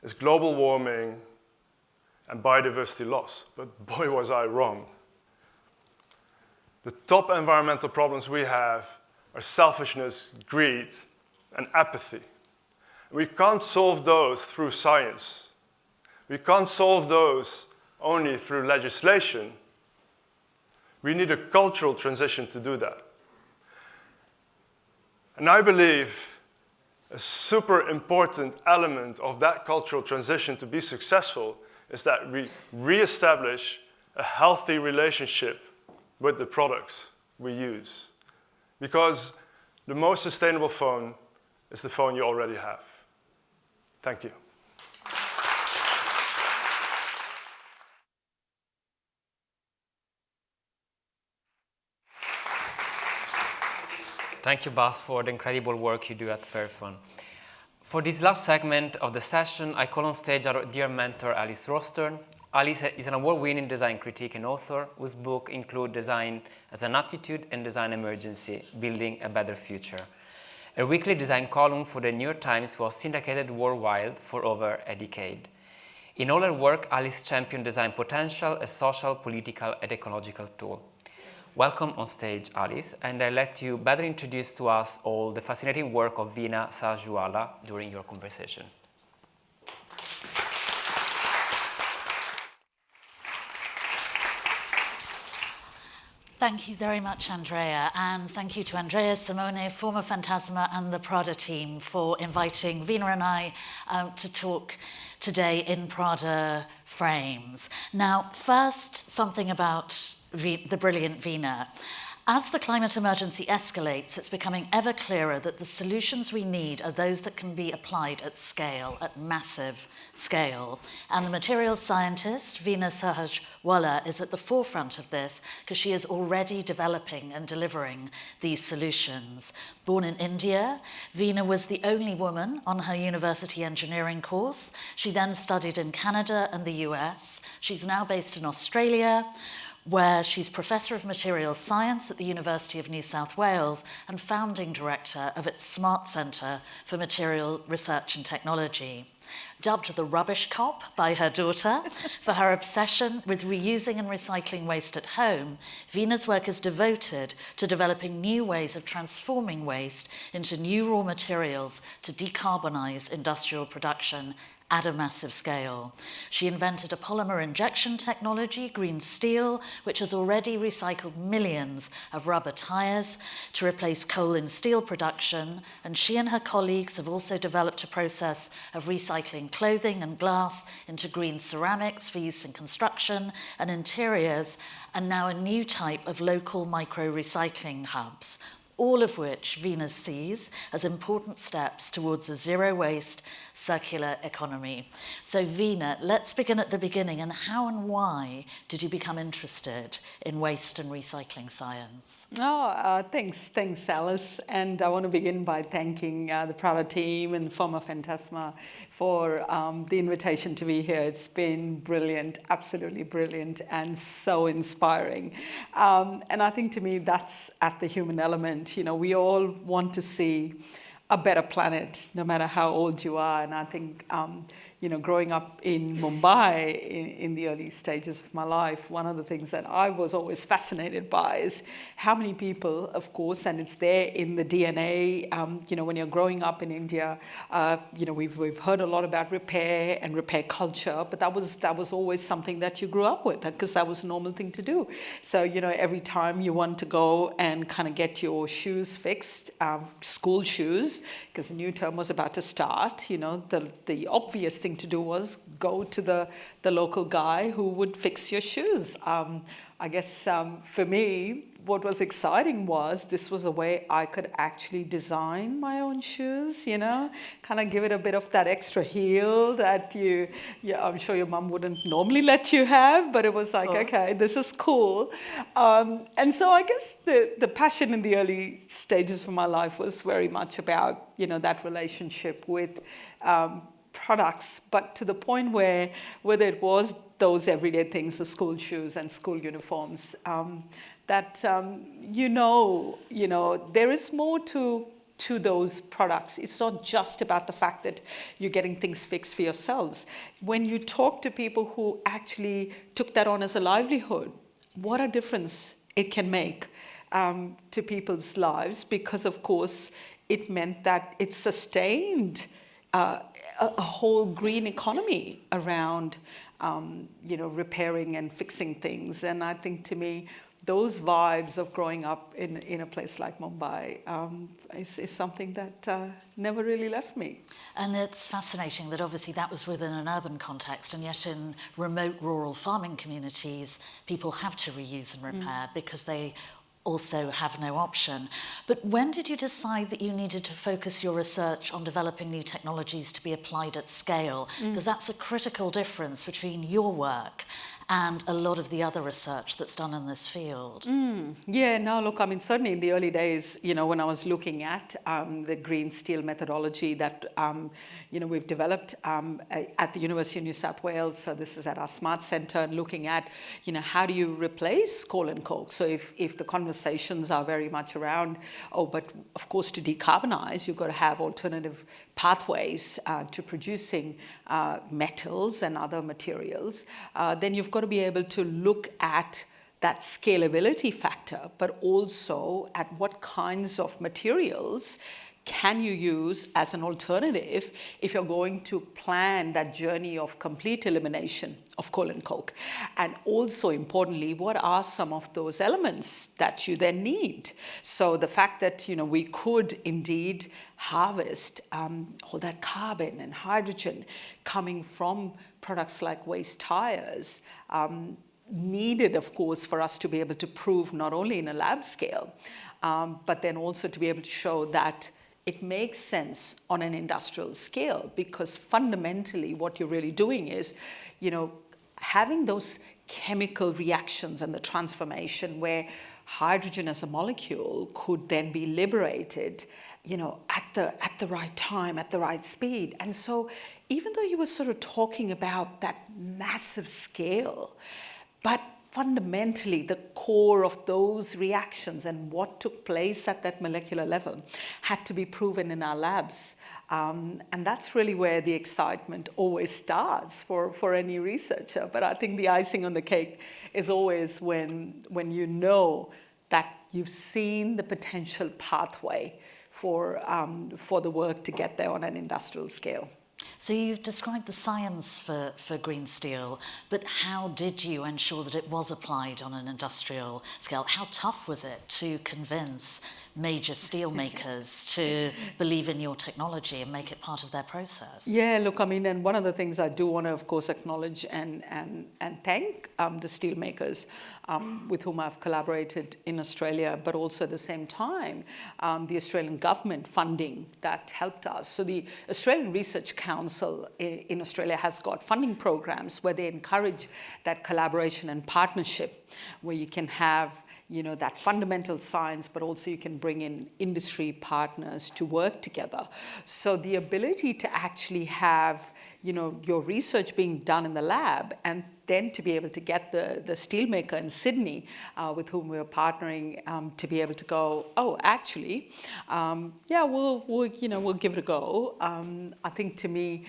[SPEAKER 5] is global warming and biodiversity loss. But boy, was I wrong. The top environmental problems we have are selfishness, greed, and apathy. We can't solve those through science. We can't solve those only through legislation. We need a cultural transition to do that. And I believe a super important element of that cultural transition to be successful is that we reestablish a healthy relationship with the products we use. Because the most sustainable phone is the phone you already have. Thank you.
[SPEAKER 3] Thank you, Bas, for the incredible work you do at Fairphone. For this last segment of the session, I call on stage our dear mentor, ALICE RAWSTHORN. ALICE is an award-winning design critic and author whose books include Design as an Attitude and Design Emergency, Building a Better Future. A weekly design column for the New York Times was syndicated worldwide for over a decade. In all her work, ALICE championed design potential as social, political, and ecological tool. Welcome on stage, ALICE, and I'll let you better introduce to us all the fascinating work of VEENA SAHAJWALLA during your conversation.
[SPEAKER 6] Thank you very much, Andrea, and thank you to Andrea, Simone, Formafantasma, and the Prada team for inviting Veena and I to talk today in Prada frames. Now, first, something about the brilliant Veena. As the climate emergency escalates, it's becoming ever clearer that the solutions we need are those that can be applied at scale, at massive scale. And the materials scientist, Veena Sahajwallah, is at the forefront of this because she is already developing and delivering these solutions. Born in India, Veena was the only woman on her university engineering course. She then studied in Canada and the US. She's now based in Australia, where she's Professor of Materials Science at the University of New South Wales and founding director of its Smart Centre for Material Research and Technology. Dubbed the Rubbish Cop by her daughter for her obsession with reusing and recycling waste at home, Veena's work is devoted to developing new ways of transforming waste into new raw materials to decarbonise industrial production at a massive scale. She invented a polymer injection technology, green steel, which has already recycled millions of rubber tyres to replace coal in steel production, and she and her colleagues have also developed a process of recycling clothing and glass into green ceramics for use in construction and interiors, and now a new type of local micro-recycling hubs, all of which Veena sees as important steps towards a zero-waste circular economy. So Veena, let's begin at the beginning. And how and why did you become interested in waste and recycling science?
[SPEAKER 7] Thanks, Alice. And I want to begin by thanking the Prada team and Formafantasma for the invitation to be here. It's been brilliant, absolutely brilliant, and so inspiring. And I think to me that's at the human element. You know, we all want to see a better planet, no matter how old you are. And I think, you know, growing up in Mumbai in the early stages of my life, one of the things that I was always fascinated by is how many people, of course, and it's there in the DNA, you know, when you're growing up in India, you know, we've heard a lot about repair and repair culture, but that was always something that you grew up with because that was a normal thing to do. So, you know, every time you want to go and kind of get your shoes fixed, school shoes, because the new term was about to start, you know, the obvious thing to do was go to the local guy who would fix your shoes. I guess for me, what was exciting was this was a way I could actually design my own shoes, you know, kind of give it a bit of that extra heel that I'm sure your mum wouldn't normally let you have, but it was like, okay, this is cool. And so I guess the passion in the early stages of my life was very much about, you know, that relationship with products, but to the point where whether it was those everyday things, the school shoes and school uniforms, that you know, there is more to those products. It's not just about the fact that you're getting things fixed for yourselves. When you talk to people who actually took that on as a livelihood, what a difference it can make to people's lives, because of course it meant that it sustained a whole green economy around, you know, repairing and fixing things. And I think to me, those vibes of growing up in a place like Mumbai is something that never really left me.
[SPEAKER 6] And it's fascinating that obviously that was within an urban context, and yet in remote rural farming communities, people have to reuse and repair because they also have no option. But when did you decide that you needed to focus your research on developing new technologies to be applied at scale? Because that's a critical difference between your work and a lot of the other research that's done in this field.
[SPEAKER 7] Yeah, no, look, I mean, certainly in the early days, you know, when I was looking at the green steel methodology that, you know, we've developed at the University of New South Wales, so this is at our Smart Centre, and looking at, you know, how do you replace coal and coke? So if the conversations are very much around, but of course to decarbonize, you've got to have alternative pathways to producing metals and other materials, then you've got to be able to look at that scalability factor, but also at what kinds of materials can you use as an alternative if you're going to plan that journey of complete elimination of coal and coke? And also importantly, what are some of those elements that you then need? So the fact that, we could indeed harvest all that carbon and hydrogen coming from products like waste tires, needed, of course, for us to be able to prove not only in a lab scale, but then also to be able to show that it makes sense on an industrial scale, because fundamentally what you're really doing is, having those chemical reactions and the transformation where hydrogen as a molecule could then be liberated, at the right time, at the right speed. And so even though you were sort of talking about that massive scale, but fundamentally the core of those reactions and what took place at that molecular level had to be proven in our labs. And that's really where the excitement always starts for any researcher. But I think the icing on the cake is always when you know that you've seen the potential pathway for the work to get there on an industrial scale.
[SPEAKER 6] So you've described the science for green steel, but how did you ensure that it was applied on an industrial scale? How tough was it to convince major steel makers to believe in your technology and make it part of their process?
[SPEAKER 7] Yeah, look, and one of the things I do want to, of course, acknowledge and thank the steel makers with whom I've collaborated in Australia, but also at the same time, the Australian government funding that helped us. So the Australian Research Council in Australia has got funding programs where they encourage that collaboration and partnership, where you can have that fundamental science, but also you can bring in industry partners to work together. So the ability to actually have, your research being done in the lab, and then to be able to get the steelmaker in Sydney, with whom we're partnering, to be able to go, actually, we'll give it a go. I think to me,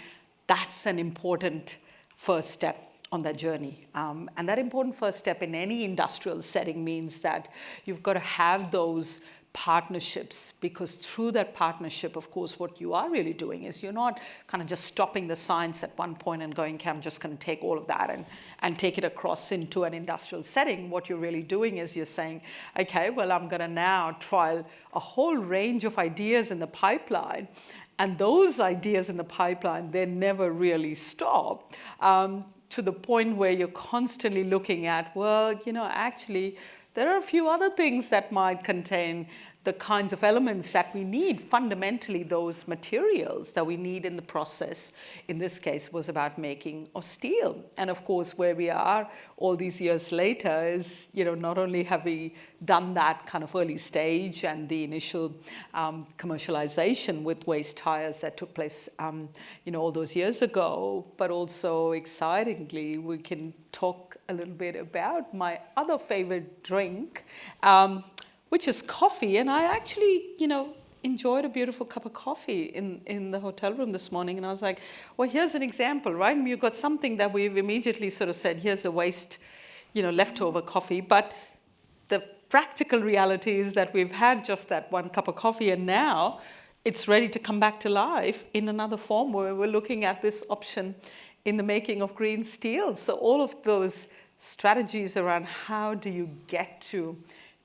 [SPEAKER 7] that's an important first step on that journey. And that important first step in any industrial setting means that you've got to have those partnerships, because through that partnership, of course, what you are really doing is you're not kind of just stopping the science at one point and going, okay, I'm just going to take all of that and take it across into an industrial setting. What you're really doing is you're saying, okay, well, I'm going to now trial a whole range of ideas in the pipeline. And those ideas in the pipeline, they never really stop, to the point where you're constantly looking at, actually, there are a few other things that might contain the kinds of elements that we need. Fundamentally, those materials that we need in the process, in this case, was about making of steel. And of course, where we are all these years later is, not only have we done that kind of early stage and the initial commercialization with waste tires that took place, all those years ago, but also excitingly, we can talk a little bit about my other favorite drink, which is coffee. And I actually, enjoyed a beautiful cup of coffee in the hotel room this morning. And I was like, well, here's an example, right? And you've got something that we've immediately sort of said, here's a waste, leftover coffee. But the practical reality is that we've had just that one cup of coffee, and now it's ready to come back to life in another form, where we're looking at this option in the making of green steel. So all of those strategies around how do you get to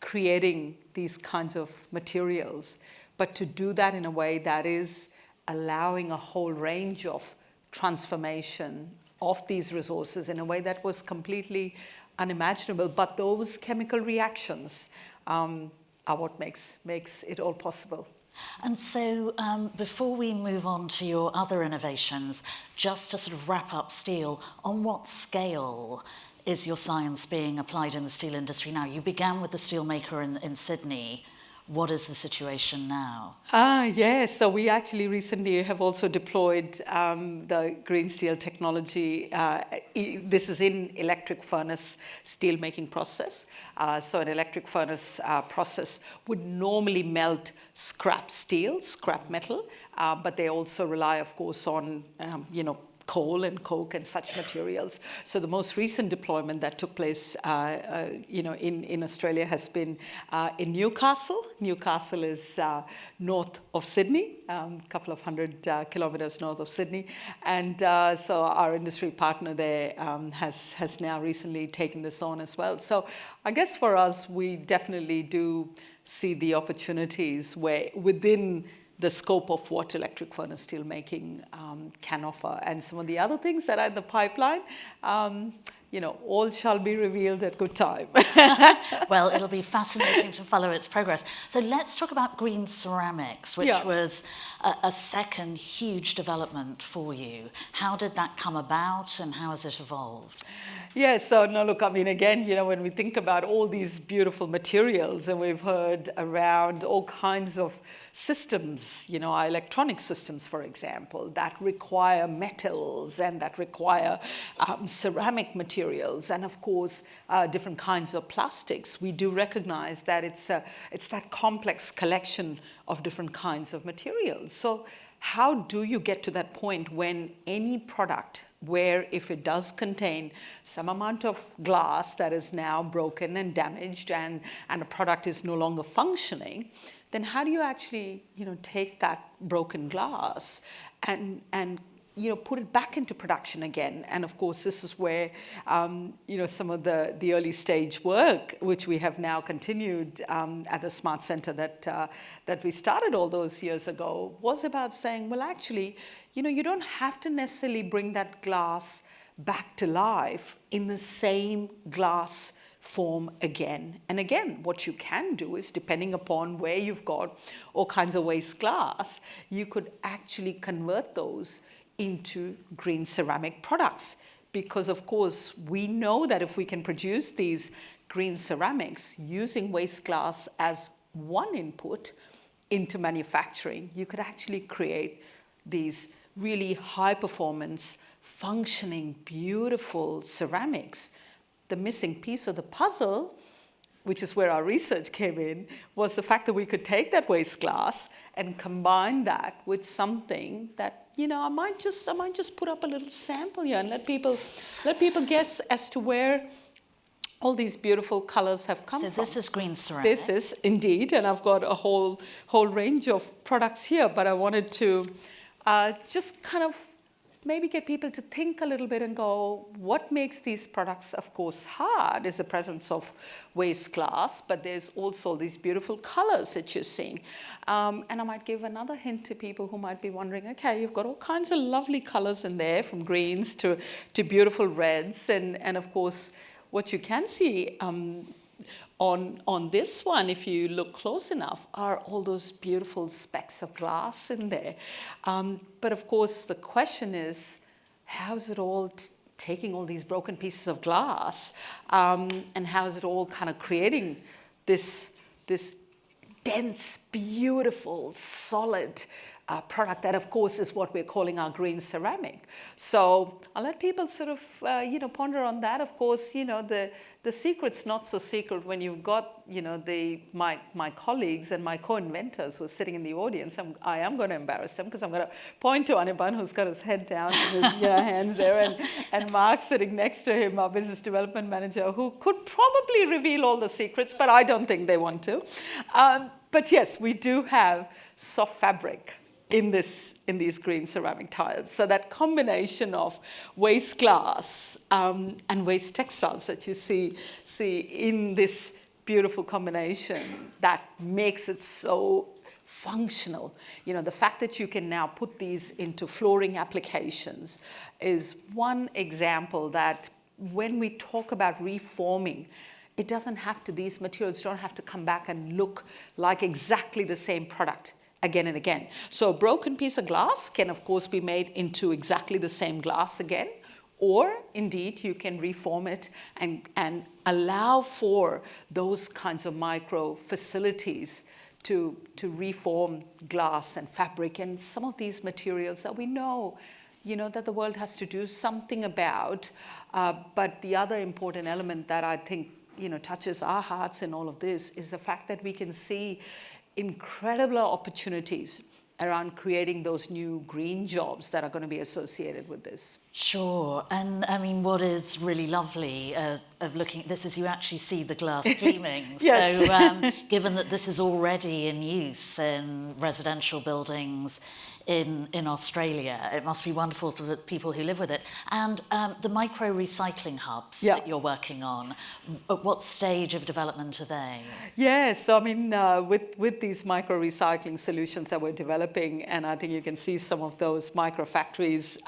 [SPEAKER 7] creating these kinds of materials, but to do that in a way that is allowing a whole range of transformation of these resources in a way that was completely unimaginable. But those chemical reactions are what makes it all possible.
[SPEAKER 6] And so before we move on to your other innovations, just to sort of wrap up steel, on what scale is your science being applied in the steel industry now? You began with the steelmaker in Sydney. What is the situation now?
[SPEAKER 7] Yes. So we actually recently have also deployed the green steel technology. This is in electric furnace steel making process. So an electric furnace process would normally melt scrap steel, scrap metal, but they also rely, of course, on coal and coke and such materials. So the most recent deployment that took place, in Australia has been in Newcastle. Newcastle is north of Sydney, a couple of hundred kilometers north of Sydney, and so our industry partner there has now recently taken this on as well. So I guess for us, we definitely do see the opportunities where within the scope of what electric furnace steel making can offer. And some of the other things that are in the pipeline, all shall be revealed at good time.
[SPEAKER 6] Well, it'll be fascinating to follow its progress. So let's talk about green ceramics, which was a second huge development for you. How did that come about and how has it evolved?
[SPEAKER 7] Yeah, so no, look, I mean, again, when we think about all these beautiful materials, and we've heard around all kinds of systems, our electronic systems, for example, that require metals and that require ceramic materials, and of course, different kinds of plastics. We do recognize that it's that complex collection of different kinds of materials. So how do you get to that point when any product, where if it does contain some amount of glass that is now broken and damaged and a product is no longer functioning, then how do you actually, take that broken glass and put it back into production again? And of course, this is where, some of the early stage work, which we have now continued at the Smart Center that we started all those years ago, was about saying, well, actually, you don't have to necessarily bring that glass back to life in the same glass form again and again. What you can do is, depending upon where you've got all kinds of waste glass, you could actually convert those into green ceramic products. Because of course, we know that if we can produce these green ceramics using waste glass as one input into manufacturing, you could actually create these really high performance, functioning, beautiful ceramics. The missing piece of the puzzle, which is where our research came in, was the fact that we could take that waste glass and combine that with something that, I might just put up a little sample here and let people guess as to where all these beautiful colors have come from.
[SPEAKER 6] So this is green ceramic.
[SPEAKER 7] This is indeed, and I've got a whole range of products here, but I wanted to just kind of maybe get people to think a little bit and go, what makes these products, of course, hard is the presence of waste glass, but there's also these beautiful colors that you're seeing. And I might give another hint to people who might be wondering, okay, you've got all kinds of lovely colors in there, from greens to beautiful reds. And of course, what you can see on this one, if you look close enough, are all those beautiful specks of glass in there. But of course, the question is, how's it all taking all these broken pieces of glass, and how is it all kind of creating this dense, beautiful, solid product that, of course, is what we're calling our green ceramic. So I'll let people sort of, ponder on that. Of course, the secret's not so secret when you've got, my colleagues and my co-inventors who are sitting in the audience. I am going to embarrass them because I'm going to point to Anirban, who's got his head down and his hands there, and Mark sitting next to him, our business development manager, who could probably reveal all the secrets, but I don't think they want to. But yes, we do have soft fabric in these green ceramic tiles. So that combination of waste glass and waste textiles that you see in this beautiful combination, that makes it so functional. The fact that you can now put these into flooring applications is one example that when we talk about reforming, these materials don't have to come back and look like exactly the same product again and again. So a broken piece of glass can, of course, be made into exactly the same glass again, or indeed you can reform it and allow for those kinds of micro facilities to reform glass and fabric and some of these materials that we know, that the world has to do something about. But the other important element that I think, touches our hearts in all of this is the fact that we can see incredible opportunities around creating those new green jobs that are going to be associated with this.
[SPEAKER 6] Sure, and I mean, what is really lovely of looking at this is you actually see the glass gleaming.
[SPEAKER 7] Yes.
[SPEAKER 6] So given that this is already in use in residential buildings in Australia, it must be wonderful for the people who live with it. And the micro-recycling hubs that you're working on, at what stage of development are they?
[SPEAKER 7] Yes, so I mean, with these micro-recycling solutions that we're developing, and I think you can see some of those micro-factories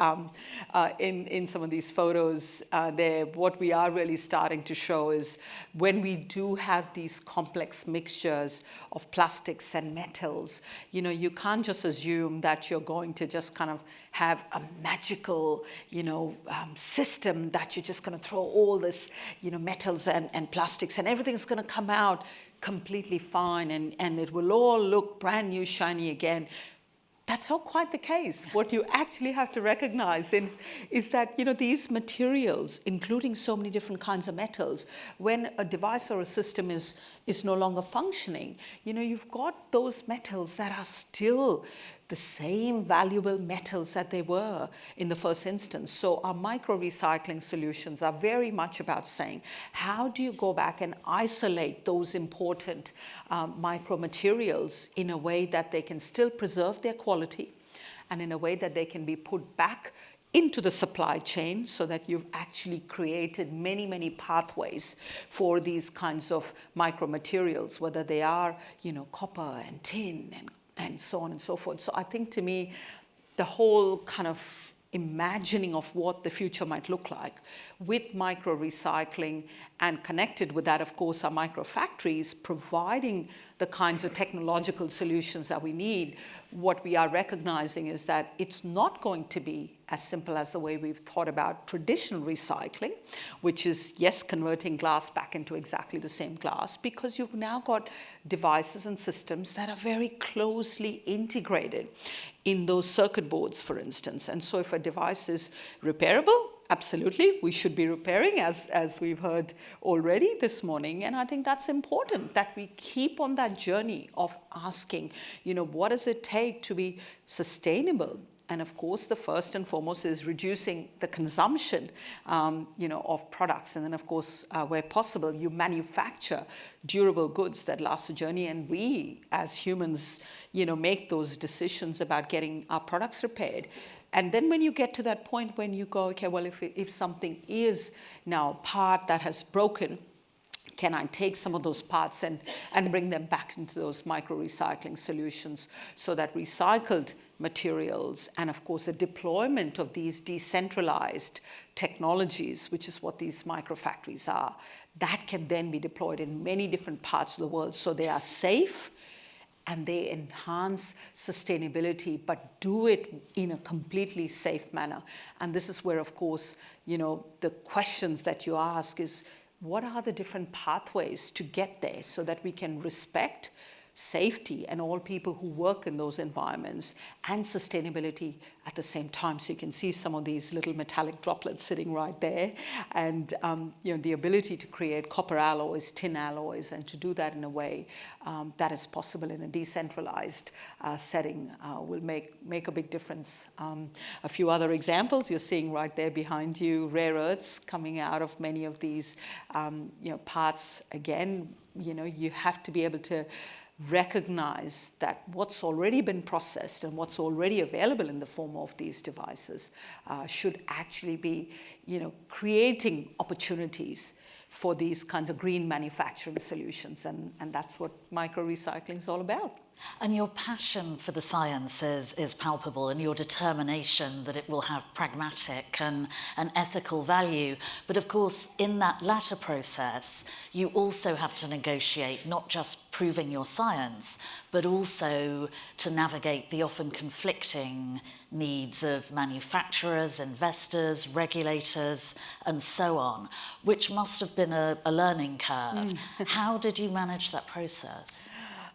[SPEAKER 7] in some of these photos there, what we are really starting to show is when we do have these complex mixtures of plastics and metals, you know, you can't just assume that you're going to just kind of have a magical, you know, system that you're just going to throw all this, you know, metals and plastics and everything's going to come out completely fine and it will all look brand new, shiny again. That's not quite the case. What you actually have to recognize is that, you know, these materials, including so many different kinds of metals, when a device or a system is no longer functioning, you know, you've got those metals that are still the same valuable metals that they were in the first instance. So our micro-recycling solutions are very much about saying, how do you go back and isolate those important micromaterials in a way that they can still preserve their quality and in a way that they can be put back into the supply chain so that you've actually created many, many pathways for these kinds of micromaterials, whether they are, you know, copper and tin and so on and so forth. So I think to me, the whole kind of imagining of what the future might look like with micro-recycling and connected with that, of course, are micro-factories providing the kinds of technological solutions that we need. What we are recognizing is that it's not going to be as simple as the way we've thought about traditional recycling, which is, yes, converting glass back into exactly the same glass, because you've now got devices and systems that are very closely integrated in those circuit boards, for instance. And so if a device is repairable, absolutely, we should be repairing, as we've heard already this morning. And I think that's important, that we keep on that journey of asking, you know, what does it take to be sustainable? And of course, the first and foremost is reducing the consumption, you know, of products. And then, of course, where possible, you manufacture durable goods that last a journey. And we, as humans, you know, make those decisions about getting our products repaired. And then when you get to that point when you go, okay, well, if something is now a part that has broken, can I take some of those parts and bring them back into those micro-recycling solutions so that recycled materials and, of course, the deployment of these decentralized technologies, which is what these micro-factories are, that can then be deployed in many different parts of the world so they are safe and they enhance sustainability, but do it in a completely safe manner. And this is where, of course, you know, the questions that you ask is, what are the different pathways to get there so that we can respect safety and all people who work in those environments and sustainability at the same time? So you can see some of these little metallic droplets sitting right there, and you know, the ability to create copper alloys, tin alloys, and to do that in a way that is possible in a decentralized setting will make a big difference. A few other examples you're seeing right there behind you: rare earths coming out of many of these you know, parts. Again, you know, you have to be able to recognize that what's already been processed and what's already available in the form of these devices should actually be, you know, creating opportunities for these kinds of green manufacturing solutions. And that's what micro-recycling is all about.
[SPEAKER 6] And your passion for the sciences is palpable, and your determination that it will have pragmatic and ethical value. But of course, in that latter process, you also have to negotiate not just proving your science, but also to navigate the often conflicting needs of manufacturers, investors, regulators, and so on, which must have been a learning curve. How did you manage that process?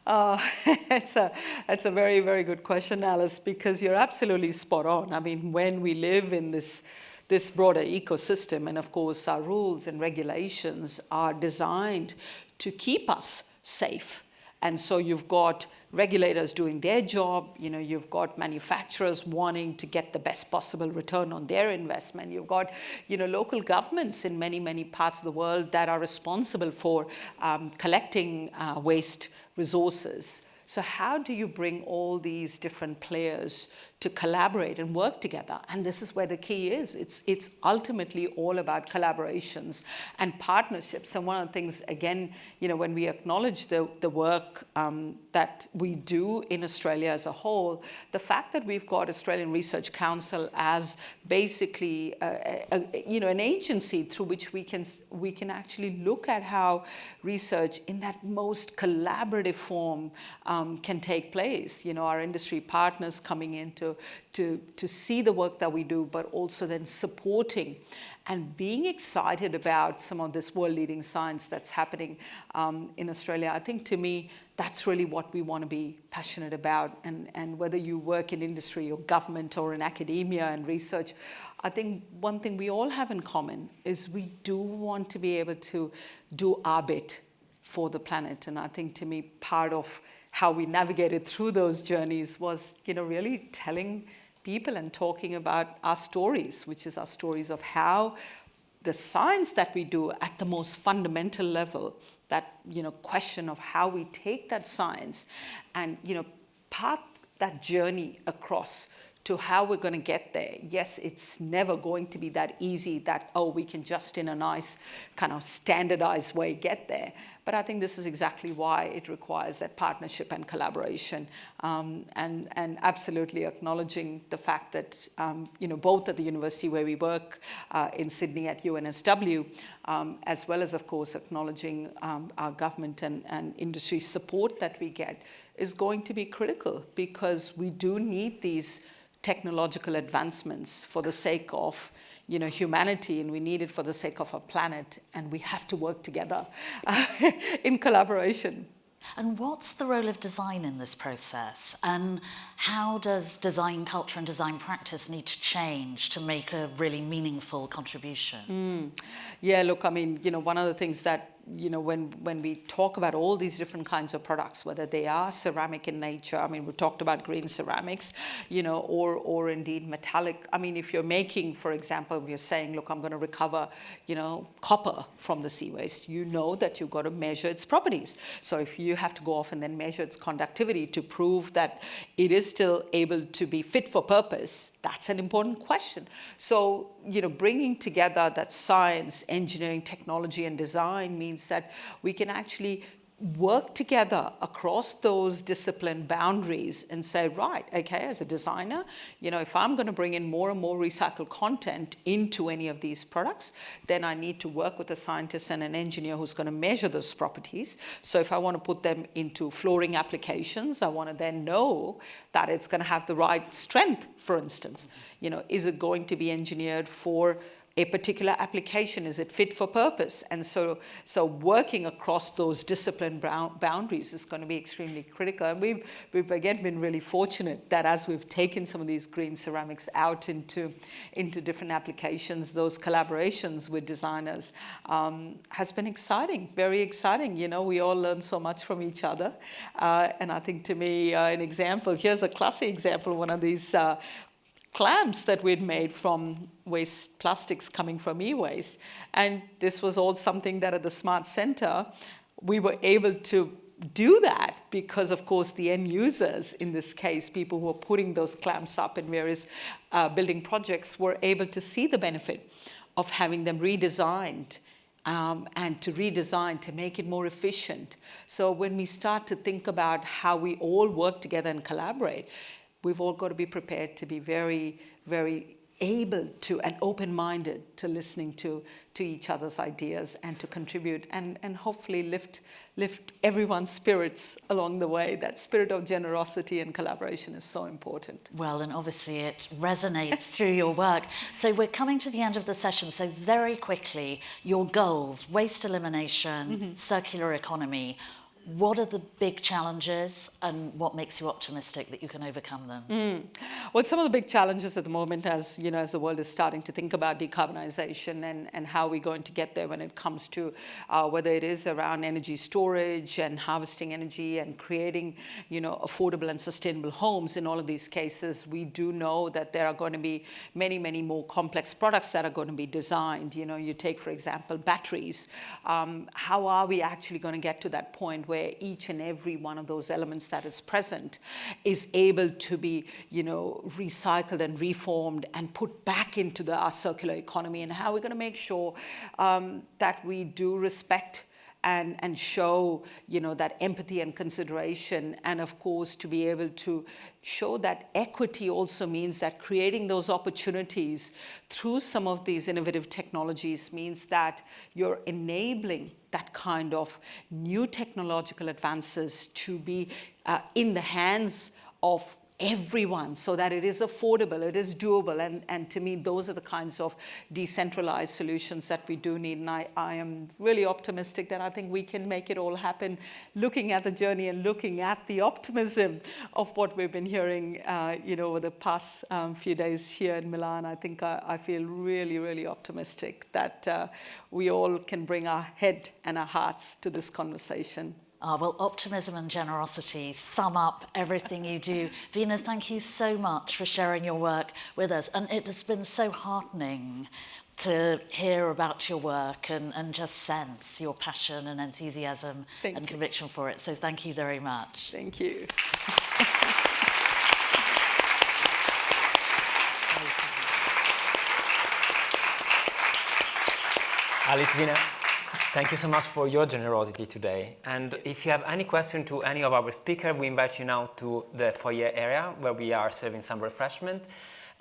[SPEAKER 7] It's a very, very good question, Alice, because you're absolutely spot on. I mean, when we live in this broader ecosystem, and of course our rules and regulations are designed to keep us safe And so you've got regulators doing their job, you've got manufacturers wanting to get the best possible return on their investment. You've got, local governments in many, many parts of the world that are responsible for collecting waste resources. So how do you bring all these different players to collaborate and work together? And this is where the key is. It's ultimately all about collaborations and partnerships. And one of the things, again, when we acknowledge the work that we do in Australia as a whole, the fact that we've got Australian Research Council as basically an agency through which we can actually look at how research in that most collaborative form can take place. Our industry partners coming in to see the work that we do, but also then supporting and being excited about some of this world-leading science that's happening in Australia. I think, to me, that's really what we want to be passionate about. And whether you work in industry or government or in academia and research, I think one thing we all have in common is we do want to be able to do our bit for the planet. And I think, to me, part of how we navigated through those journeys was, really telling people and talking about our stories, which is our stories of how the science that we do at the most fundamental level, that, question of how we take that science and, path that journey across to how we're going to get there. Yes, it's never going to be that easy that, we can just in a nice kind of standardized way get there. But I think this is exactly why it requires that partnership and collaboration, and absolutely acknowledging the fact that, both at the university where we work in Sydney at UNSW, as well as, of course, acknowledging our government and industry support that we get is going to be critical, because we do need these technological advancements for the sake of humanity, and we need it for the sake of our planet, and we have to work together in collaboration.
[SPEAKER 6] And what's the role of design in this process? And how does design culture and design practice need to change to make a really meaningful contribution?
[SPEAKER 7] Yeah, look, I mean, one of the things that, when we talk about all these different kinds of products, whether they are ceramic in nature, I mean, we talked about green ceramics, or indeed metallic. I mean, if you're making, for example, you're saying, look, I'm going to recover, copper from the sea waste, that you've got to measure its properties. So if you have to go off and then measure its conductivity to prove that it is still able to be fit for purpose, that's an important question. So, bringing together that science, engineering, technology, and design means that we can actually work together across those discipline boundaries and say, right, okay, as a designer, if I'm going to bring in more and more recycled content into any of these products, then I need to work with a scientist and an engineer who's going to measure those properties. So if I want to put them into flooring applications, I want to then know that it's going to have the right strength, for instance. Is it going to be engineered for a particular application? Is it fit for purpose? And so working across those discipline boundaries is going to be extremely critical. And we've again been really fortunate that as we've taken some of these green ceramics out into different applications, those collaborations with designers has been exciting, very exciting. We all learn so much from each other. And I think, to me, an example, here's a classic example, one of these clamps that we'd made from waste plastics coming from e-waste. And this was all something that at the Smart Center, we were able to do that because, of course, the end users, in this case, people who were putting those clamps up in various building projects, were able to see the benefit of having them redesigned and to redesign to make it more efficient. So when we start to think about how we all work together and collaborate, we've all got to be prepared to be very, very able to and open-minded to listening to each other's ideas and to contribute and hopefully lift everyone's spirits along the way. That spirit of generosity and collaboration is so important.
[SPEAKER 6] Well, and obviously it resonates through your work. So we're coming to the end of the session. So very quickly, your goals: waste elimination, circular economy. What are the big challenges and what makes you optimistic that you can overcome them?
[SPEAKER 7] Well, some of the big challenges at the moment, as you know, as the world is starting to think about decarbonization and how we're going to get there when it comes to whether it is around energy storage and harvesting energy and creating, you know, affordable and sustainable homes. In all of these cases, we do know that there are going to be many, many more complex products that are going to be designed. You know, you take, for example, batteries. How are we actually going to get to that point where each and every one of those elements that is present is able to be, you know, recycled and reformed and put back into our circular economy, and how we're going to make sure that we do respect and show, you know, that empathy and consideration, and of course to be able to show that equity also means that creating those opportunities through some of these innovative technologies means that you're enabling that kind of new technological advances to be in the hands of everyone, so that it is affordable, it is doable, and to me those are the kinds of decentralized solutions that we do need, and I am really optimistic that I think we can make it all happen, looking at the journey and looking at the optimism of what we've been hearing you know, over the past few days here in Milan. I think I feel really, really optimistic that we all can bring our head and our hearts to this conversation.
[SPEAKER 6] Well, optimism and generosity sum up everything you do. Veena, thank you so much for sharing your work with us. And it has been so heartening to hear about your work and just sense your passion and enthusiasm and conviction for it. So thank you very much.
[SPEAKER 7] Thank you.
[SPEAKER 3] Alice, Veena, thank you so much for your generosity today. And if you have any question to any of our speakers, we invite you now to the foyer area where we are serving some refreshment.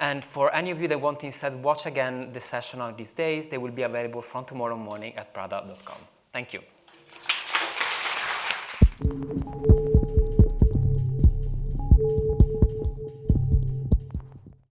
[SPEAKER 3] And for any of you that want to instead watch again the session of these days, they will be available from tomorrow morning at prada.com. Thank you.